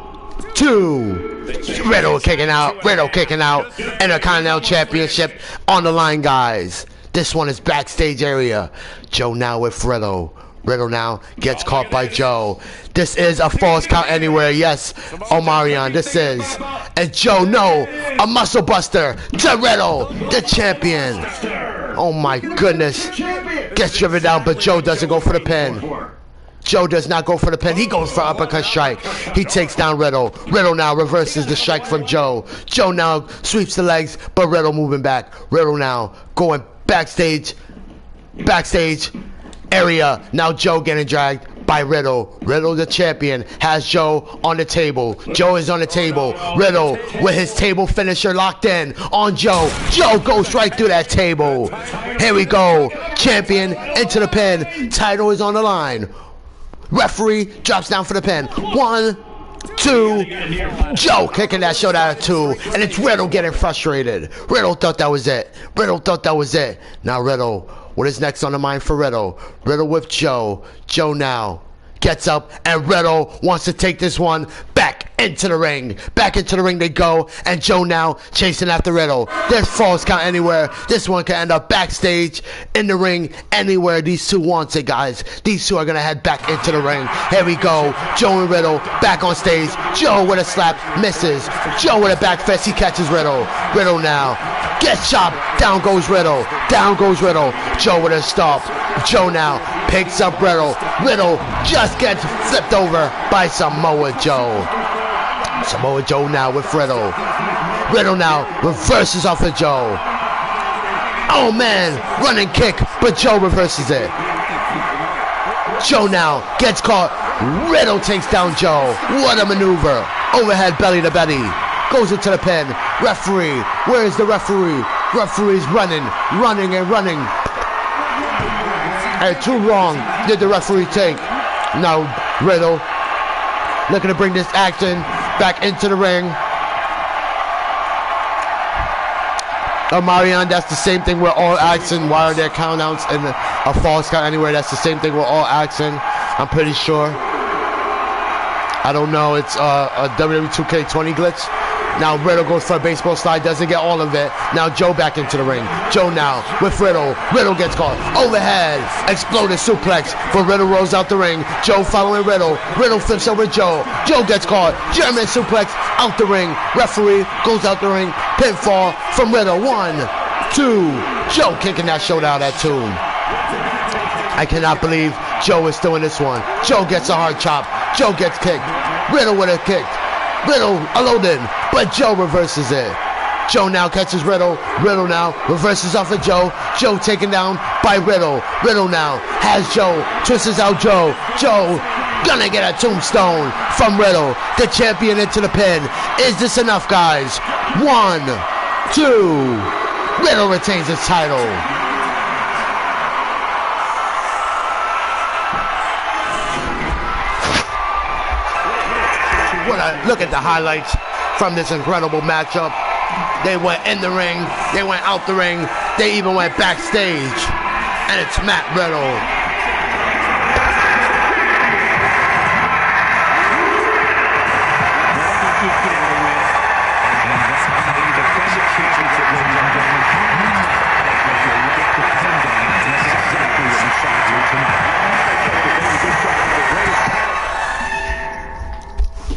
2. Riddle kicking out. Riddle kicking out. And a Continental Championship on the line, guys. This one is backstage area. Joe now with Riddle. Riddle now gets caught by Joe. This is a Falls Count Anywhere. Yes, Omarion, this is. And Joe, no, a muscle buster to Riddle, the champion. Oh my goodness. Gets driven down, but Joe doesn't go for the pin. Joe does not go for the pin. He goes for uppercut strike. He takes down Riddle. Riddle now reverses the strike from Joe. Joe now sweeps the legs, but Riddle moving back. Riddle now going backstage area. Now Joe getting dragged by Riddle. Riddle, the champion, has Joe on the table. Joe is on the table. Riddle with his table finisher locked in on Joe. Joe goes right through that table. Here we go. Champion into the pin. Title is on the line. Referee drops down for the pin. 1, 2. Joe kicking that showdown at 2. And it's Riddle getting frustrated. Riddle thought that was it. Riddle thought that was it. Now Riddle, what is next on the mind for Riddle? Riddle with Joe. Joe now gets up, and Riddle wants to take this one back into the ring. Back into the ring they go, and Joe now chasing after Riddle. There's Falls Count Anywhere. This one can end up backstage, in the ring, anywhere these two wants it, guys. These two are going to head back into the ring. Here we go. Joe and Riddle back on stage. Joe with a slap, misses. Joe with a back fist, he catches Riddle. Riddle now gets chopped. Down goes Riddle. Down goes Riddle. Joe with a stop. Joe now picks up Riddle. Riddle just gets flipped over by Samoa Joe. Samoa Joe now with Riddle. Riddle now reverses off of Joe. Oh man, running kick, but Joe reverses it. Joe now gets caught. Riddle takes down Joe. What a maneuver. Overhead belly to belly. Goes into the pin. Referee. Where is the referee? Referee's running and running. And too long did the referee take. Now Riddle looking to bring this action back into the ring. Marion, that's the same thing with all action. Why are there countouts in a Falls Count Anywhere? That's the same thing with all action. I'm pretty sure. I don't know. It's a Wwe 2k20 glitch. Now Riddle goes for a baseball slide, doesn't get all of it. Now Joe back into the ring. Joe now with Riddle. Riddle gets caught. Overhead. Exploded suplex. For Riddle rolls out the ring. Joe following Riddle. Riddle flips over Joe. Joe gets caught. German suplex out the ring. Referee goes out the ring. Pinfall from Riddle. 1, 2. Joe kicking that showdown at 2. I cannot believe Joe is still in this one. Joe gets a hard chop. Joe gets kicked. Riddle with a kick. Riddle loaded, but Joe reverses it. Joe now catches Riddle. Riddle now reverses off of Joe. Joe taken down by Riddle. Riddle now has Joe. Twists out Joe. Joe gonna get a tombstone from Riddle. The champion into the pin. Is this enough, guys? 1, 2. Riddle retains his title. Look at the highlights from this incredible matchup. They went in the ring, they went out the ring, they even went backstage. And it's Matt Riddle.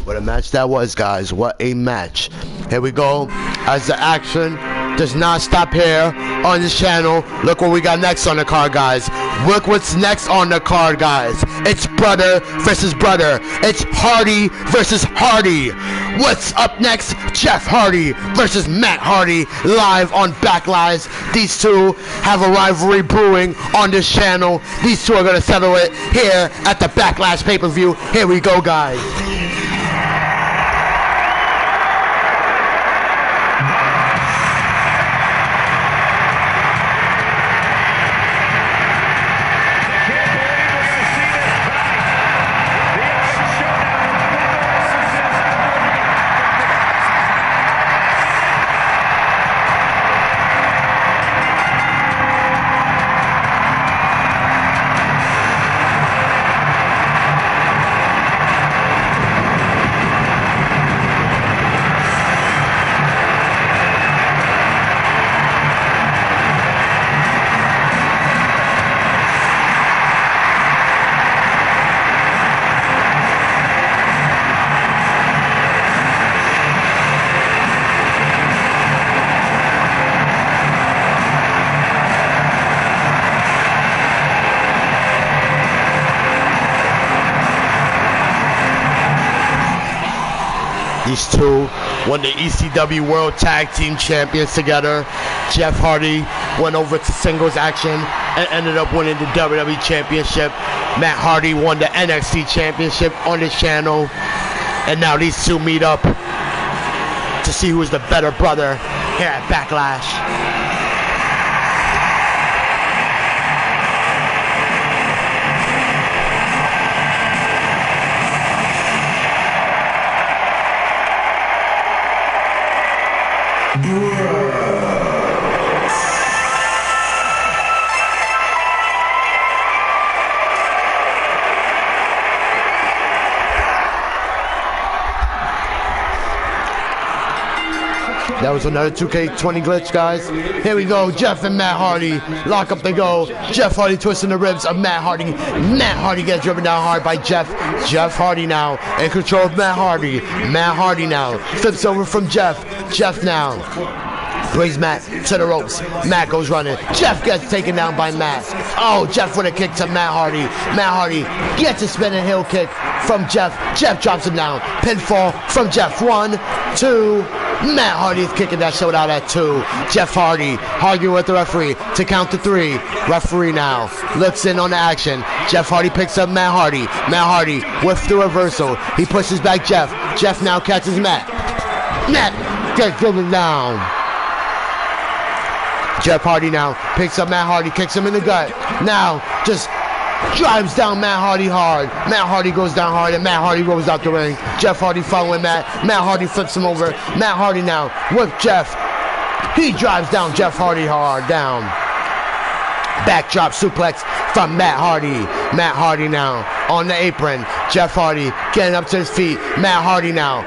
What a match that was, guys. What a match. Here we go. As the action does not stop here on this channel. Look what we got next on the card, guys. Look what's next on the card, guys. It's brother versus brother. It's Hardy versus Hardy. What's up next? Jeff Hardy versus Matt Hardy, live on Backlash. These two have a rivalry brewing on this channel. These two are going to settle it here at the Backlash pay-per-view. Here we go, guys. These two won the ECW World Tag Team Champions together. Jeff Hardy went over to singles action and ended up winning the WWE Championship. Matt Hardy won the NXT Championship on this channel. And now these two meet up to see who's the better brother here at Backlash. That was another 2K20 glitch, guys. Here we go. Jeff and Matt Hardy lock up the go. Jeff Hardy twisting the ribs of Matt Hardy. Matt Hardy gets driven down hard by Jeff. Jeff Hardy now in control of Matt Hardy. Matt Hardy now flips over from Jeff. Jeff now brings Matt to the ropes. Matt goes running. Jeff gets taken down by Matt. Oh, Jeff with a kick to Matt Hardy. Matt Hardy gets a spinning heel kick from Jeff. Jeff drops him down. Pinfall from Jeff. 1, 2. Matt Hardy is kicking that shit out at 2. Jeff Hardy arguing with the referee to count to 3. Referee now looks in on the action. Jeff Hardy picks up Matt Hardy. Matt Hardy with the reversal. He pushes back Jeff. Jeff now catches Matt. Matt gets driven down. Jeff Hardy now picks up Matt Hardy, kicks him in the gut. Now just drives down Matt Hardy hard. Matt Hardy goes down hard and Matt Hardy rolls out the ring. Jeff Hardy following Matt. Matt Hardy flips him over. Matt Hardy now with Jeff. He drives down Jeff Hardy hard down. Backdrop suplex from Matt Hardy. Matt Hardy now on the apron. Jeff Hardy getting up to his feet. Matt Hardy now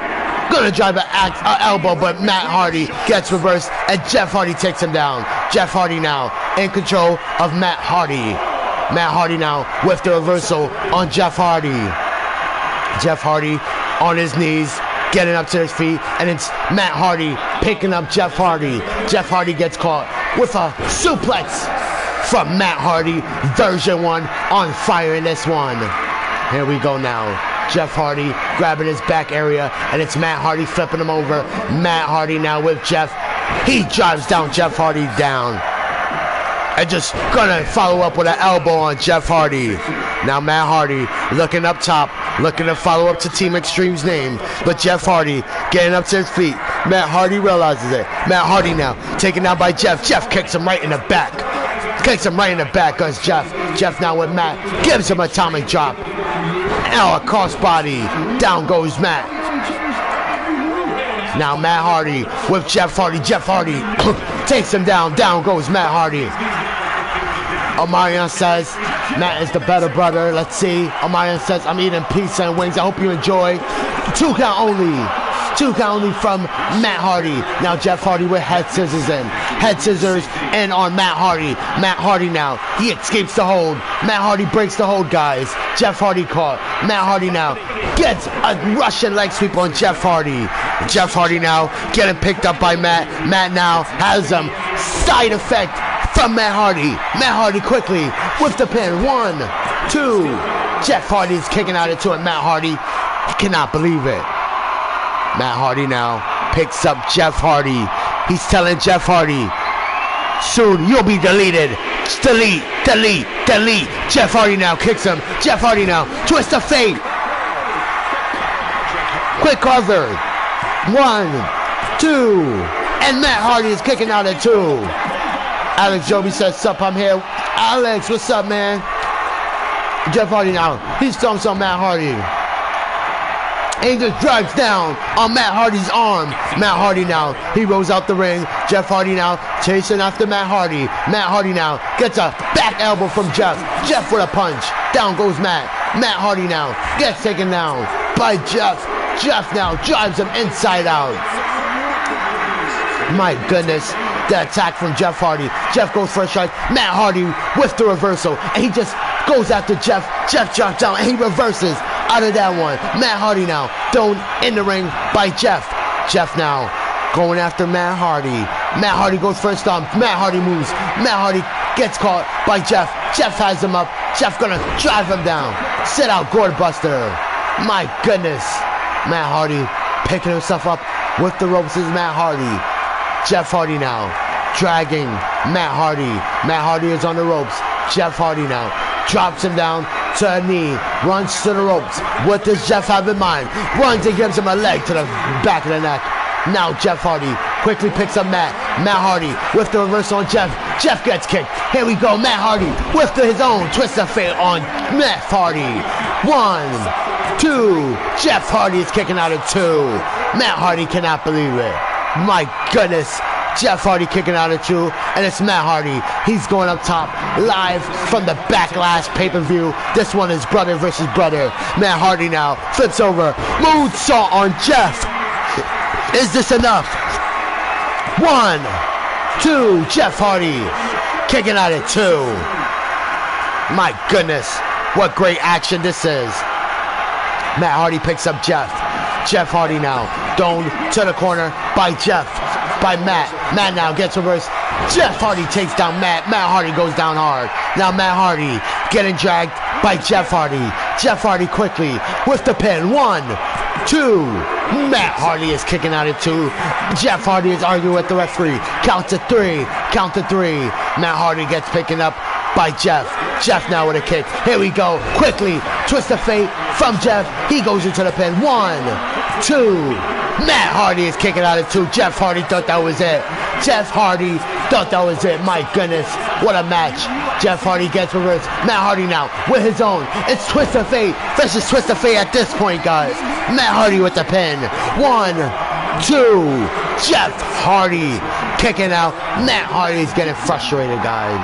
gonna drive an elbow, but Matt Hardy gets reversed and Jeff Hardy takes him down. Jeff Hardy now in control of Matt Hardy. Matt Hardy now with the reversal on Jeff Hardy. Jeff Hardy on his knees, getting up to his feet, and it's Matt Hardy picking up Jeff Hardy. Jeff Hardy gets caught with a suplex from Matt Hardy, version 1, on fire in this one. Here we go now. Jeff Hardy grabbing his back area, and it's Matt Hardy flipping him over. Matt Hardy now with Jeff. He drives down Jeff Hardy down. And just gonna follow up with an elbow on Jeff Hardy. Now Matt Hardy looking up top, looking to follow up to Team Extreme's name. But Jeff Hardy getting up to his feet. Matt Hardy realizes it. Matt Hardy now taken down by Jeff. Jeff kicks him right in the back. Kicks him right in the back, goes Jeff. Jeff now with Matt. Gives him a atomic drop. Now a crossbody. Down goes Matt. Now Matt Hardy with Jeff Hardy. Jeff Hardy takes him down. Down goes Matt Hardy. Omarion says, Matt is the better brother. Let's see. Omarion says, I'm eating pizza and wings. I hope you enjoy. 2 count only. 2 count only from Matt Hardy. Now Jeff Hardy with head scissors in. Head scissors in on Matt Hardy. Matt Hardy now. He escapes the hold. Matt Hardy breaks the hold, guys. Jeff Hardy caught. Matt Hardy now gets a Russian leg sweep on Jeff Hardy. Jeff Hardy now getting picked up by Matt. Matt now has him. Side effect from Matt Hardy. Matt Hardy quickly with the pin. 1, 2. Jeff Hardy is kicking out into it. Matt Hardy. He cannot believe it. Matt Hardy now picks up Jeff Hardy. He's telling Jeff Hardy, soon you'll be deleted. Delete, delete, delete. Jeff Hardy now kicks him. Jeff Hardy now. Twist of fate. Quick cover. 1, 2. And Matt Hardy is kicking out at 2. Alex Joby says, sup, I'm here. Alex, what's up, man? Jeff Hardy now. He stomps on Matt Hardy. And he just drives down on Matt Hardy's arm. Matt Hardy now, he rolls out the ring. Jeff Hardy now chasing after Matt Hardy. Matt Hardy now gets a back elbow from Jeff. Jeff with a punch. Down goes Matt. Matt Hardy now gets taken down by Jeff. Jeff now drives him inside out. My goodness, the attack from Jeff Hardy. Jeff goes for a strike. Matt Hardy with the reversal. And he just goes after Jeff. Jeff drops down and he reverses out of that one. Matt Hardy now thrown in the ring by Jeff. Jeff now going after Matt Hardy. Matt Hardy goes for a stomp. Matt Hardy moves. Matt Hardy gets caught by Jeff. Jeff has him up. Jeff gonna drive him down. Sit out Gourd Buster. My goodness. Matt Hardy picking himself up with the ropes is Matt Hardy. Jeff Hardy now dragging Matt Hardy. Matt Hardy is on the ropes. Jeff Hardy now drops him down to a knee, runs to the ropes. What does Jeff have in mind? Runs and gives him a leg to the back of the neck. Now Jeff Hardy quickly picks up Matt. Matt Hardy with the reversal on Jeff. Jeff gets kicked. Here we go. Matt Hardy with his own twist of fate on Matt Hardy. 1, 2. Jeff Hardy is kicking out at 2. Matt Hardy cannot believe it. My goodness. Jeff Hardy kicking out at 2, and it's Matt Hardy. He's going up top, live from the Backlash pay-per-view. This one is brother versus brother. Matt Hardy now flips over, moonsault on Jeff. Is this enough? 1, 2. Jeff Hardy kicking out at 2. My goodness, what great action this is. Matt Hardy picks up Jeff. Jeff Hardy now thrown to the corner by Jeff. By Matt. Matt now gets reversed. Jeff Hardy takes down Matt. Matt Hardy goes down hard. Now Matt Hardy getting dragged by Jeff Hardy. Jeff Hardy quickly with the pin. 1, 2. Matt Hardy is kicking out at 2. Jeff Hardy is arguing with the referee. Count to 3. Count to 3. Matt Hardy gets picking up by Jeff. Jeff now with a kick. Here we go. Quickly. Twist of fate from Jeff. He goes into the pin. 1, 2. Matt Hardy is kicking out at 2. Jeff Hardy thought that was it. Jeff Hardy thought that was it. My goodness, what a match. Jeff Hardy gets reversed. Matt Hardy now with his own. It's twist of fate versus twist of fate at this point, guys. Matt Hardy with the pin. 1, 2. Jeff Hardy kicking out. Matt Hardy is getting frustrated, guys.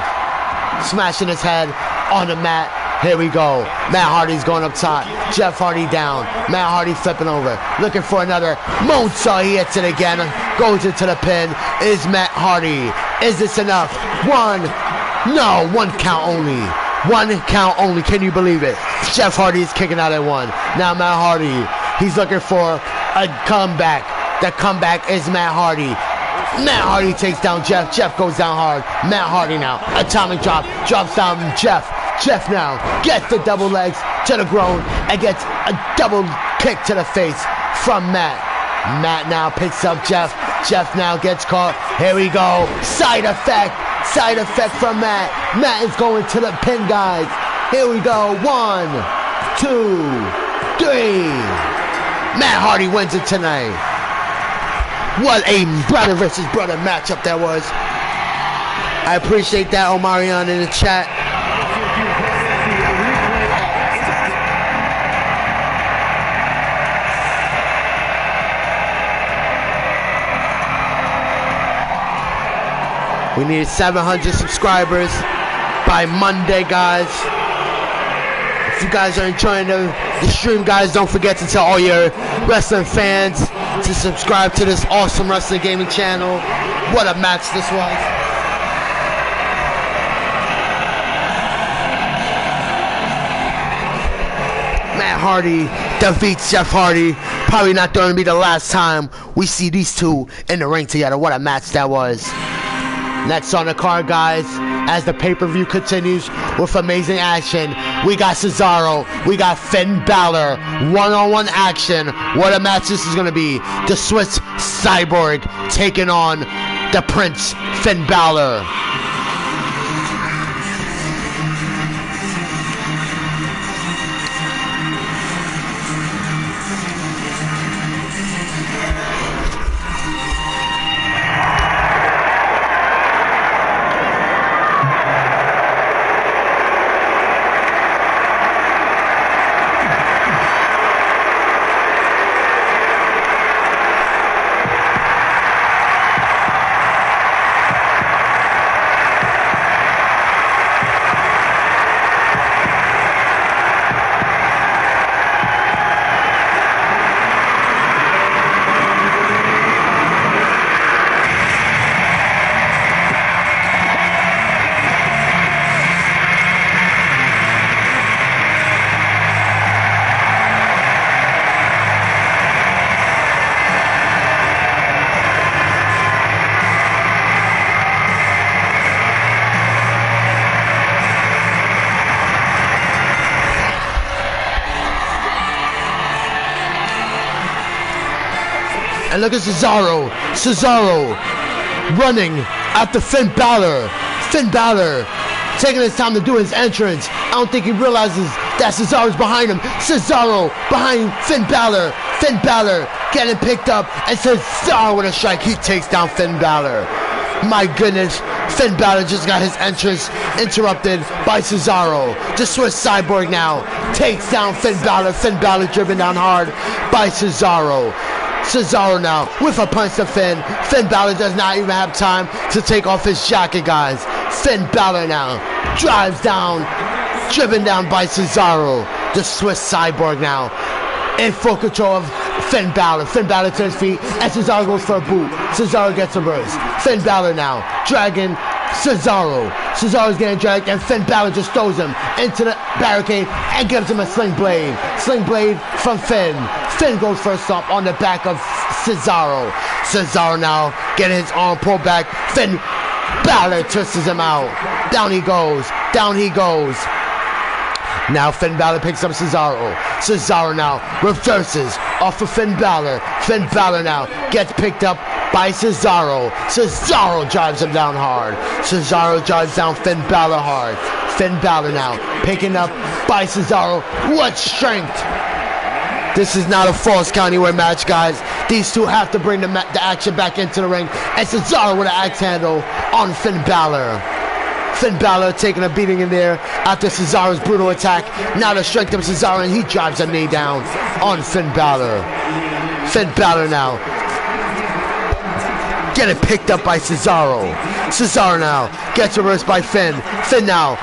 Smashing his head on the mat. Here we go. Matt Hardy's going up top. Jeff Hardy down. Matt Hardy flipping over. Looking for another moonsault. He hits it again. Goes into the pin. Is Matt Hardy. Is this enough? 1. No. 1 count only. 1 count only. Can you believe it? Jeff Hardy is kicking out at 1. Now Matt Hardy. He's looking for a comeback. The comeback is Matt Hardy. Matt Hardy takes down Jeff. Jeff goes down hard. Matt Hardy now. Atomic drop. Drops down Jeff. Jeff now gets the double legs to the groin and gets a double kick to the face from Matt. Matt now picks up Jeff. Jeff now gets caught. Here we go. Side effect. Side effect from Matt. Matt is going to the pin, guys. Here we go. 1, 2, 3. Matt Hardy wins it tonight. What a brother versus brother matchup that was. I appreciate that, Omarion, in the chat. We need 700 subscribers by Monday, guys. If you guys are enjoying the stream, guys, don't forget to tell all your wrestling fans to subscribe to this awesome wrestling gaming channel. What a match this was. Matt Hardy defeats Jeff Hardy. Probably not going to be the last time we see these two in the ring together. What a match that was. Next on the card, guys, as the pay-per-view continues with amazing action, we got Cesaro, we got Finn Balor, one-on-one action. What a match this is going to be. The Swiss Cyborg taking on the Prince, Finn Balor. And look at Cesaro. Cesaro running after Finn Balor. Finn Balor taking his time to do his entrance. I don't think he realizes that Cesaro's behind him. Cesaro behind Finn Balor. Finn Balor getting picked up, and Cesaro with a strike. He takes down Finn Balor. My goodness, Finn Balor just got his entrance interrupted by Cesaro. The Swiss Cyborg now takes down Finn Balor. Finn Balor driven down hard by Cesaro. Cesaro now with a punch to Finn. Finn Balor does not even have time to take off his jacket, guys. Finn Balor now drives down, driven down by Cesaro. The Swiss Cyborg now in full control of Finn Balor. Finn Balor to his feet, and Cesaro goes for a boot. Cesaro gets a burst. Finn Balor now dragging Cesaro. Cesaro's getting dragged, and Finn Balor just throws him into the barricade and gives him a sling blade. Sling blade from Finn. Finn goes for a stomp on the back of Cesaro. Cesaro now getting his arm pulled back. Finn Balor twists him out. Down he goes. Down he goes. Now Finn Balor picks up Cesaro. Cesaro now reverses off of Finn Balor. Finn Balor now gets picked up by Cesaro. Cesaro drives him down hard. Cesaro drives down Finn Balor hard. Finn Balor now picking up by Cesaro. What strength! This is not a Falls Count Anywhere match, guys. These two have to bring the action back into the ring. And Cesaro with an axe handle on Finn Balor. Finn Balor taking a beating in there after Cesaro's brutal attack. Now the strength of Cesaro, and he drives a knee down on Finn Balor. Finn Balor now getting picked up by Cesaro. Cesaro now gets reversed by Finn. Finn now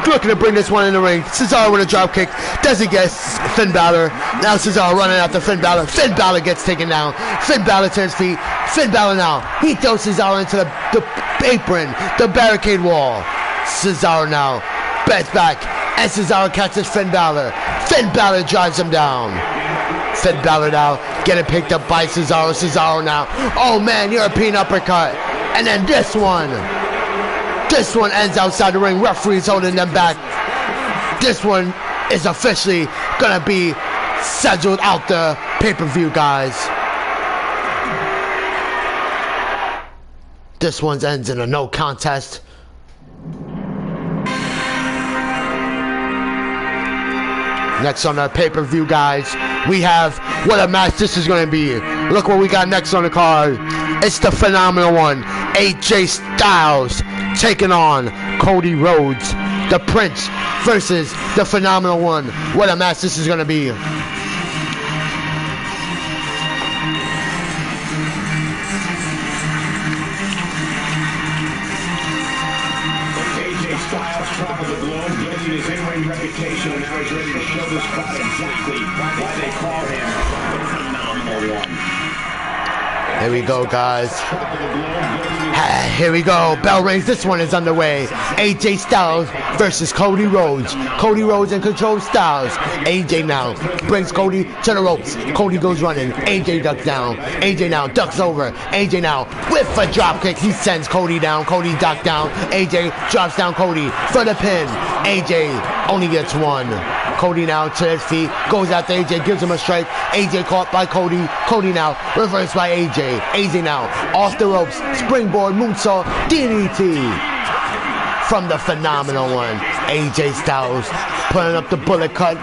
looking to bring this one in the ring. Cesaro with a drop kick. Doesn't get Finn Balor. Now Cesaro running after Finn Balor. Finn Balor gets taken down. Finn Balor turns feet. Finn Balor now. He throws Cesaro into the apron, the barricade wall. Cesaro now bets back, and Cesaro catches Finn Balor. Finn Balor drives him down. Finn Balor now getting picked up by Cesaro. Cesaro now. Oh man, European uppercut. And then this one ends outside the ring. Referees holding them back. This one is officially gonna be scheduled out the pay-per-view, guys. This one ends in a no contest. Next on the pay-per-view, guys, we have what a match this is going to be. Look what we got next on the card. It's the phenomenal one, AJ Styles taking on Cody Rhodes, the Prince versus the phenomenal one. What a match this is going to be. Traveled the globe, building his in-ring reputation, and now he's ready to show this crowd exactly why they call him the phenomenal one. Here we go, guys. Here we go. Bell rings. This one is underway. AJ Styles versus Cody Rhodes. Cody Rhodes in control of Styles. AJ now brings Cody to the ropes. Cody goes running. AJ ducks down. AJ now ducks over. AJ now with a drop kick. He sends Cody down. Cody ducks down. AJ drops down Cody for the pin. AJ only gets one. Cody now to his feet, goes after AJ, gives him a strike. AJ caught by Cody. Cody now reversed by AJ. AJ now off the ropes, springboard moonsault, DDT from the phenomenal one. AJ Styles putting up the bullet cut,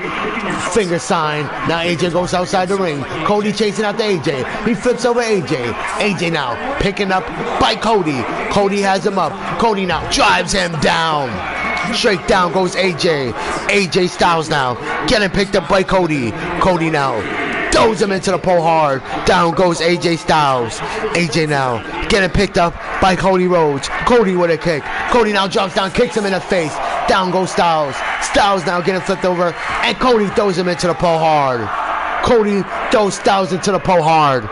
finger sign. Now AJ goes outside the ring. Cody chasing after AJ. He flips over AJ. AJ now picking up by Cody. Cody has him up. Cody now drives him down. Straight down goes AJ. AJ Styles now getting picked up by Cody. Cody now throws him into the pole hard. Down goes AJ Styles. AJ now getting picked up by Cody Rhodes. Cody with a kick. Cody now jumps down, kicks him in the face. Down goes Styles. Styles now getting flipped over, and Cody throws him into the pole hard. Cody throws Styles into the pole hard.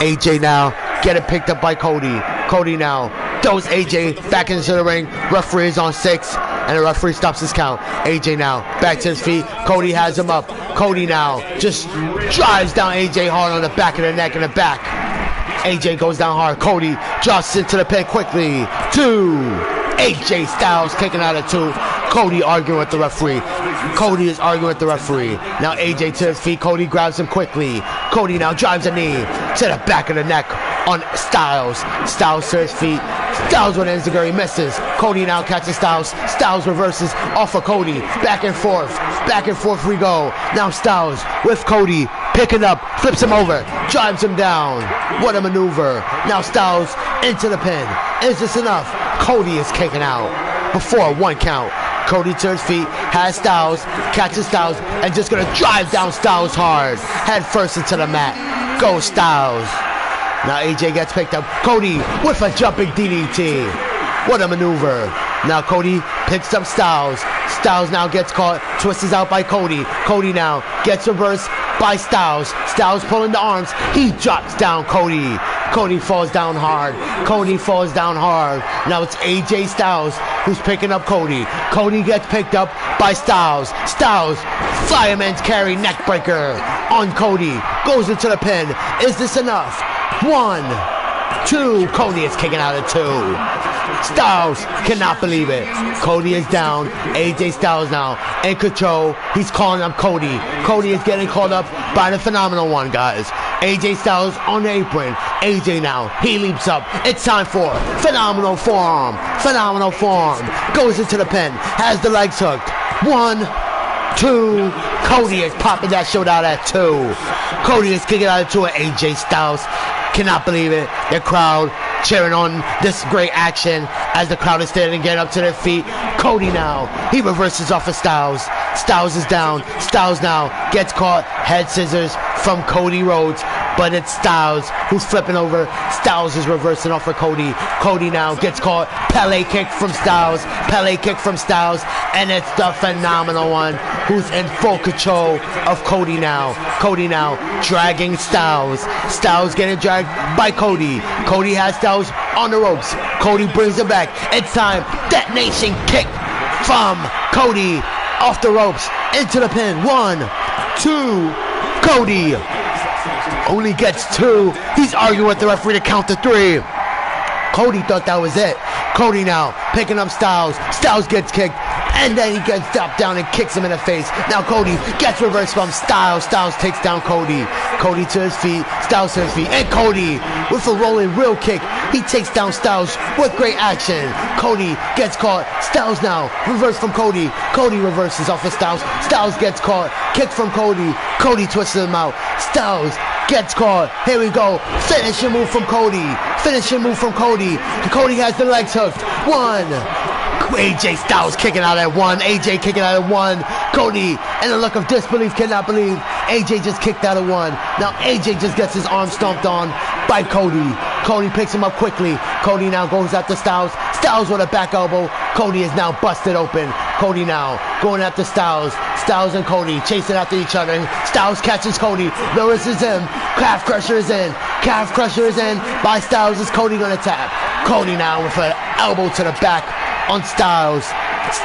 AJ now getting picked up by Cody. Cody now throws AJ back into the ring. Referee is on 6, and the referee stops his count. AJ now back to his feet. Cody has him up. Cody now just drives down AJ hard on the back of the neck and the back. AJ goes down hard. Cody drops into the pin quickly. 2. AJ Styles kicking out of 2. Cody arguing with the referee. Cody is arguing with the referee. Now AJ to his feet. Cody grabs him quickly. Cody now drives a knee to the back of the neck on Styles. Styles to his feet. Styles with an enziguri misses. Cody now catches Styles. Styles reverses off of Cody. Back and forth. Back and forth we go. Now Styles with Cody picking up, flips him over, drives him down. What a maneuver. Now Styles into the pin. Is this enough? Cody is kicking out before 1 count. Cody to his feet, has Styles, catches Styles, and just gonna drive down Styles hard. Head first into the mat. Go Styles. Now AJ gets picked up. Cody with a jumping DDT. What a maneuver. Now Cody picks up Styles. Styles now gets caught, twists out by Cody. Cody now gets reversed by Styles. Styles pulling the arms. He drops down Cody. Cody falls down hard. Cody falls down hard. Now it's AJ Styles who's picking up Cody. Cody gets picked up by Styles. Styles, fireman's carry neckbreaker on Cody. Goes into the pin. Is this enough? 1, 2. Cody is kicking out of 2. Styles cannot believe it. Cody is down. AJ Styles now in control. He's calling up Cody. Cody is getting called up by the phenomenal one, guys. AJ Styles on the apron. AJ now, he leaps up. It's time for phenomenal forearm. Phenomenal forearm. Goes into the pin. Has the legs hooked. 1, 2. Cody is popping that shit out at 2. Cody is kicking out at 2 at AJ Styles. Cannot believe it. The crowd cheering on this great action as the crowd is standing getting up to their feet. Cody now, he reverses off of Styles. Styles is down. Styles now gets caught. Head scissors from Cody Rhodes, but it's Styles who's flipping over. Styles is reversing off of Cody. Cody now gets caught. Pele kick from Styles. Pele kick from Styles, and it's the phenomenal one who's in full control of Cody now. Cody now dragging Styles. Styles getting dragged by Cody. Cody has Styles on the ropes. Cody brings him back. It's time. Detonation kick from Cody off the ropes into the pin. 1, 2. Cody only gets 2. He's arguing with the referee to count to 3. Cody thought that was it. Cody now picking up Styles. Styles gets kicked, and then he gets dropped down and kicks him in the face. Now Cody gets reversed from Styles. Styles takes down Cody. Cody to his feet. Styles to his feet. And Cody with a rolling real kick. He takes down Styles with great action. Cody gets caught. Styles now reversed from Cody. Cody reverses off of Styles. Styles gets caught. Kick from Cody. Cody twists him out. Styles gets caught. Here we go. Finishing move from Cody. Finishing move from Cody. Cody has the legs hooked. One. AJ Styles kicking out at one. AJ kicking out at one. Cody, in a look of disbelief, cannot believe AJ just kicked out at one. Now AJ just gets his arm stomped on by Cody. Cody picks him up quickly. Cody now goes after Styles. Styles with a back elbow. Cody is now busted open. Cody now going after Styles. Styles and Cody chasing after each other. Styles catches Cody. Lewis is in. Calf crusher is in. Calf crusher is in. By Styles. Is Cody gonna tap? Cody now with an elbow to the back on Styles.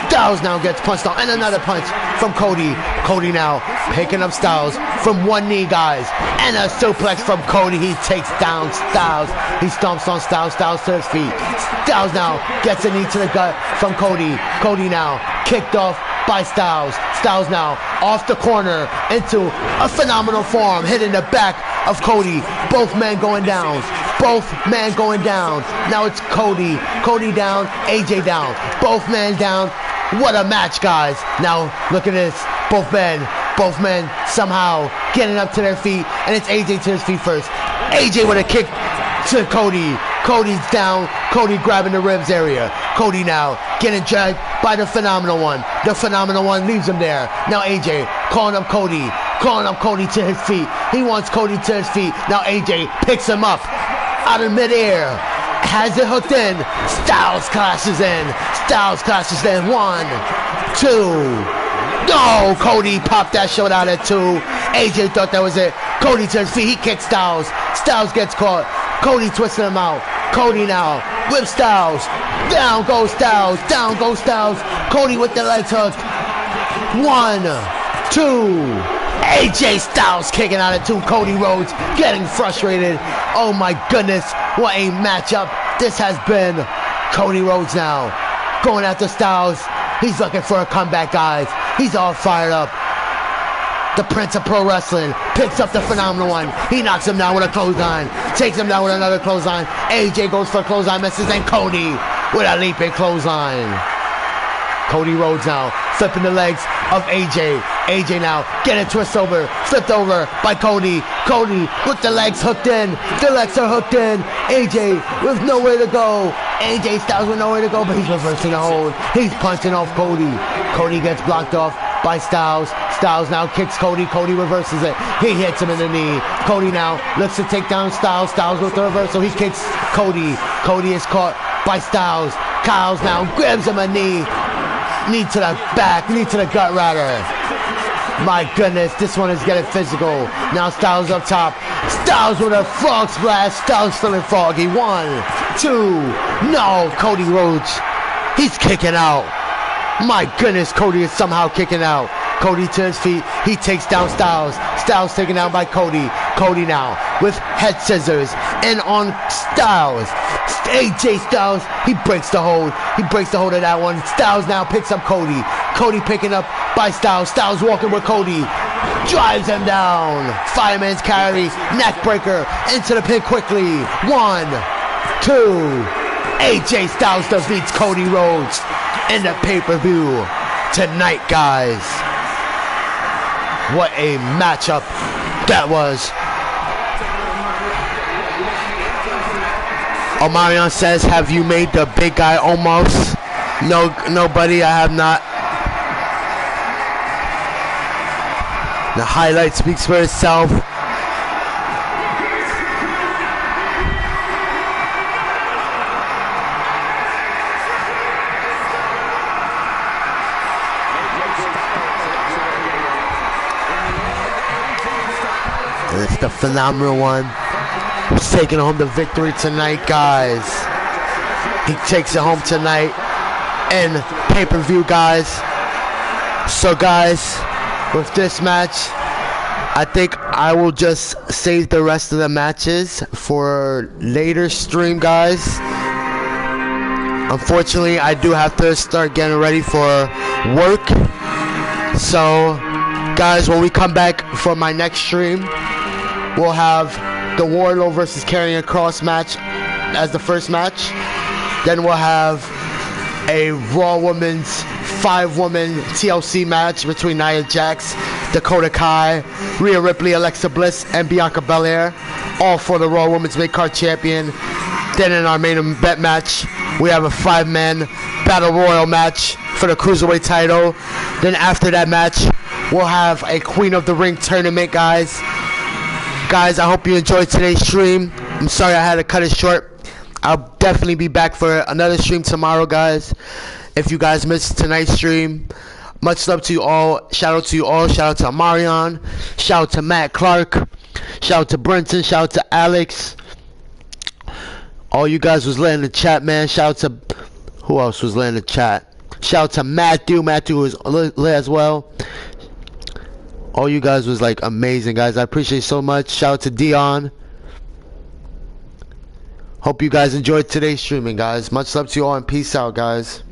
Styles now gets punched on, and another punch from Cody. Cody now picking up Styles from one knee, guys, and a suplex from Cody. He takes down Styles. He stomps on Styles. Styles to his feet. Styles now gets a knee to the gut from Cody. Cody now kicked off by Styles. Styles now off the corner into a phenomenal form, hitting the back of Cody. Both men going down. Both men going down. Now it's Cody. Cody down. AJ down. Both men down. What a match, guys. Now look at this. Both men somehow getting up to their feet, and it's AJ to his feet first. AJ with a kick to Cody. Cody's down. Cody grabbing the ribs area. Cody now getting dragged by the Phenomenal One. The Phenomenal One leaves him there. Now AJ calling up Cody. Calling up Cody to his feet. He wants Cody to his feet. Now AJ picks him up out of midair. Has it hooked in. Styles clashes in. Styles clashes in. 1, 2. No, Cody popped that shot out at 2. AJ thought that was it. Cody to his feet. He kicks Styles. Styles gets caught. Cody twisting him out. Cody now whips Styles. Down goes Styles. Down goes Styles. Cody with the legs hooked. 1, 2. AJ Styles kicking out at 2. Cody Rhodes getting frustrated. Oh my goodness, what a matchup this has been. Cody Rhodes now going after Styles. He's looking for a comeback, guys. He's all fired up. The Prince of Pro Wrestling picks up the Phenomenal One. He knocks him down with a clothesline. Takes him down with another clothesline. AJ goes for a clothesline, misses, and Cody with a leaping clothesline. Cody Rhodes now flipping the legs of AJ. AJ now getting twist over, flipped over by Cody. Cody with the legs hooked in. The legs are hooked in. AJ with nowhere to go. AJ Styles with nowhere to go, but he's reversing the hold. He's punching off Cody. Cody gets blocked off by Styles. Styles now kicks Cody. Cody reverses it. He hits him in the knee. Cody now looks to take down Styles. Styles with the reversal. He kicks Cody. Cody is caught by Styles. Styles now grabs him a knee. Knee to the back. Knee to the gut, rather. My goodness, this one is getting physical. Now Styles up top. Styles with a frog splash. Styles feeling froggy. 1, 2. No, Cody Rhodes. He's kicking out. My goodness, Cody is somehow kicking out. Cody to his feet. He takes down Styles. Styles taken down by Cody. Cody now with head scissors and on Styles. AJ Styles, he breaks the hold. He breaks the hold of that one. Styles now picks up Cody. Cody picking up by Styles. Styles walking with Cody. Drives him down. Fireman's carry. Neck breaker. Into the pin quickly. 1, 2. AJ Styles defeats Cody Rhodes in the pay-per-view tonight, guys. What a matchup that was. Omarion says, have you made the big guy almost? No, buddy, I have not. The highlight speaks for itself. And it's the Phenomenal One who's taking home the victory tonight, guys. He takes it home tonight in pay-per-view, guys. So, guys, with this match, I think I will just save the rest of the matches for later stream, guys. Unfortunately, I do have to start getting ready for work. So, guys, when we come back for my next stream, we'll have the Warlord versus Karrion Kross match as the first match. Then we'll have a Raw Women's 5-woman TLC match between Nia Jax, Dakota Kai, Rhea Ripley, Alexa Bliss, and Bianca Belair, all for the Raw Women's mid-card champion. Then in our main event match, we have a 5-man Battle Royal match for the Cruiserweight title. Then after that match, we'll have a Queen of the Ring tournament, guys. Guys, I hope you enjoyed today's stream. I'm sorry I had to cut it short. I'll definitely be back for another stream tomorrow, guys. If you guys missed tonight's stream, much love to you all. Shout out to you all. Shout out to Amarion. Shout out to Matt Clark. Shout out to Brenton. Shout out to Alex. All you guys was lit in the chat, man. Shout out to... Who else was lit in the chat? Shout out to Matthew. Matthew was lit as well. All you guys was like amazing, guys. I appreciate it so much. Shout out to Dion. Hope you guys enjoyed today's streaming, guys. Much love to you all and peace out, guys.